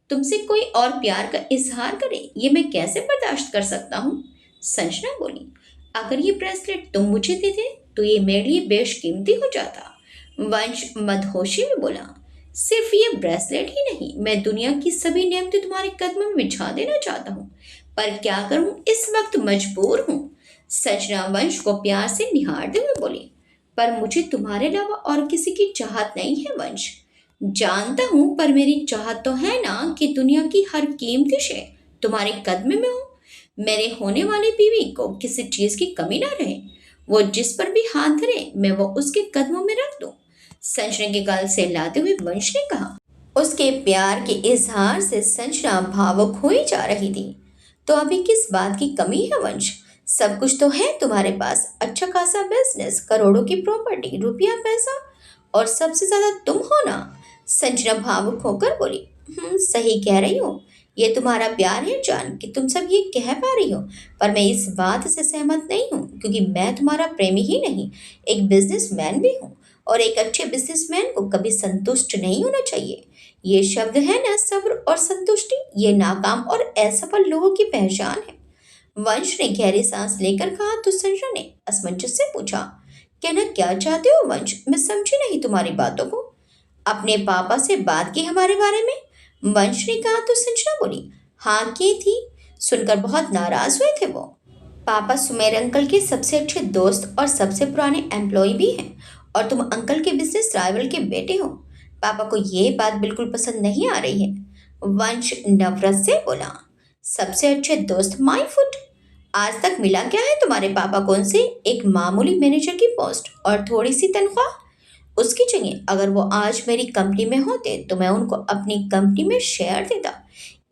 Speaker 1: तुमसे कोई और प्यार का इजहार करे ये मैं कैसे बर्दाश्त कर सकता हूँ? संजना बोली, अगर ये ब्रेसलेट तुम मुझे देते तो ये मेरे लिए बेशकीमती हो जाता। वंश मदहोशी में बोला, सिर्फ ये ब्रेसलेट ही नहीं, मैं दुनिया की सभी नेमतें तुम्हारे कदमों में बिछा देना चाहता हूँ, पर क्या करूँ, इस वक्त मजबूर हूँ। संजना वंश को प्यार से निहारते हुए बोली, पर मुझे तुम्हारे अलावा और किसी की चाहत नहीं है वंश। जानता हूँ, पर मेरी चाहत तो है ना कि दुनिया की हर कीमती शे तुम्हारे कदम में हो। मेरे होने वाली बीवी को किसी चीज की कमी ना रहे। वो जिस पर भी हाथ धरे मैं वो उसके कदमों में रख दूं। संजना के गाल से लाते हुए वंश ने कहा। उसके प्यार के इजहार से संजना भावुक हुई जा रही थी। तो अभी किस बात की कमी है वंश? सब कुछ तो है तुम्हारे पास, अच्छा खासा बिजनेस, करोड़ों की प्रॉपर्टी, रुपया पैसा, और सबसे ज्यादा तुम हो ना। संजना भावुक होकर बोली। सही कह रही हो। ये तुम्हारा प्यार है जान कि तुम सब ये कह पा रही हो, पर मैं इस बात से सहमत नहीं हूँ क्योंकि मैं तुम्हारा प्रेमी ही नहीं, एक बिजनेसमैन भी हूँ। और एक अच्छे बिजनेसमैन को कभी संतुष्ट नहीं होना चाहिए। ये शब्द है ना, सब्र और संतुष्टि, ये नाकाम और असफल लोगों की पहचान है। वंश ने गहरी सांस लेकर कहा तो संजना ने असमंजस से पूछा। कहना क्या चाहते हो वंश? मैं समझी नहीं तुम्हारी बातों को। अपने पापा से बात की हमारे बारे में? वंश ने कहा तो संजना बोली। हाँ की थी। सुनकर बहुत नाराज हुए थे वो। पापा सुमेर अंकल के सबसे अच्छे दोस्त और सबसे पुराने एम्प्लॉय भी हैं, और तुम अंकल के बिजनेस राइवल के बेटे हो। पापा को ये बात बिल्कुल पसंद नहीं आ रही है। वंश नफरत से बोला। सबसे अच्छे दोस्त माय फुट। आज तक मिला क्या है तुम्हारे पापा को उनसे? एक मामूली मैनेजर की पोस्ट और थोड़ी सी तनख्वाह। उसकी जगह अगर वो आज मेरी कंपनी में होते तो मैं उनको अपनी कंपनी में शेयर देता,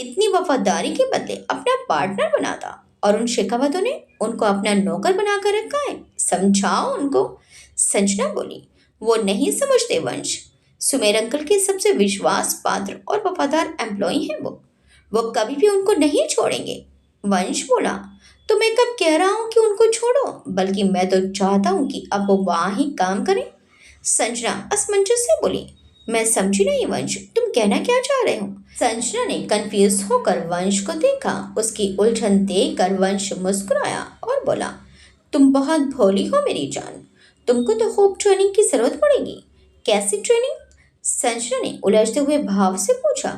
Speaker 1: इतनी वफादारी के बदले अपना पार्टनर बनाता, और उन शेखावतों ने उनको अपना नौकर बनाकर रखा है, समझाओ उनको। संजना बोली। वो नहीं समझते वंश। सुमेर अंकल के सबसे विश्वास पात्र और वफादार एम्प्लॉय हैं वो कभी भी उनको नहीं छोड़ेंगे। वंश बोला। तो मैं कब कह रहा हूँ कि उनको छोड़ो, बल्कि मैं तो चाहता हूँ कि अब वो वहाँ ही काम करें। संजना असमंजस से बोली। मैं समझी नहीं वंश, तुम कहना क्या चाह रहे हो? संजना ने कंफ्यूज होकर वंश को देखा। उसकी उलझन देखकर वंश मुस्कुराया और बोला। तुम बहुत भोली हो मेरी जान। तुमको तो खूब ट्रेनिंग की जरूरत पड़ेगी। कैसी ट्रेनिंग? संजना ने उलझते हुए भाव से पूछा।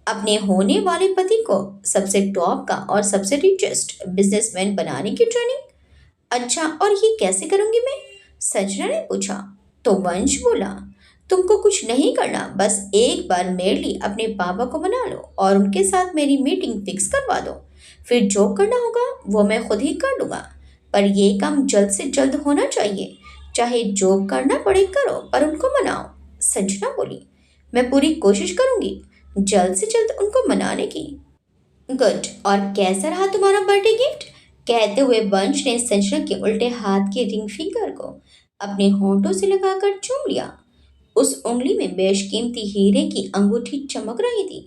Speaker 1: अपने होने वाले पति को सबसे टॉप का और सबसे रिचेस्ट बिजनेसमैन बनाने की ट्रेनिंग। अच्छा, और ये कैसे करूंगी मैं? संजना ने पूछा। तो वंश बोला। तुमको कुछ नहीं करना, बस एक बार मेरे लिए अपने पापा को मना लो और उनके साथ मेरी मीटिंग फिक्स करवा दो। फिर जो करना होगा वो मैं खुद ही कर लूँगा, पर ये काम जल्द से जल्द होना चाहिए। चाहे जो करना पड़े करो, पर उनको मनाओ। संजना बोली। मैं पूरी कोशिश करूंगी जल्द से जल्द उनको मनाने की। गुड। और कैसा रहा तुम्हारा बर्थडे गिफ्ट? कहते हुए वंश ने संजना के उल्टे हाथ के रिंग फिंगर को अपने होंठों से लगाकर चूम लिया। उस उंगली में बेशकीमती हीरे की अंगूठी चमक रही थी।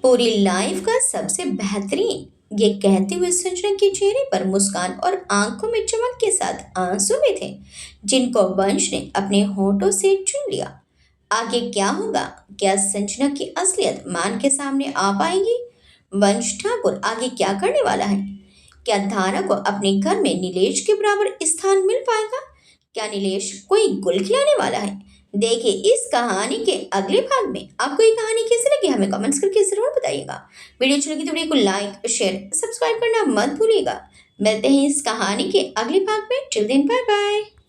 Speaker 1: पूरी लाइफ का सबसे बेहतरीन। ये कहते हुए संजना के चेहरे पर मुस्कान और आंखों में चमक के साथ आंसू भी थे, जिनको वंश ने अपने होंठों से चूम लिया। आगे क्या होगा? क्या संजना की असलियत मान के सामने आ पाएगी? वंश ठाकुर आगे क्या करने वाला है? क्या धारा को अपने घर में नीलेश के बराबर स्थान मिल पाएगा? क्या नीलेश कोई गुल खिलाने वाला है? देखिए इस कहानी के अगले भाग में। आपको ये कहानी कैसी लगी हमें कमेंट्स करके जरूर बताइएगा। वीडियो अच्छी लगी तो वीडियो को लाइक शेयर सब्सक्राइब करना मत भूलिएगा। मिलते हैं इस कहानी के अगले भाग में। Till then bye bye.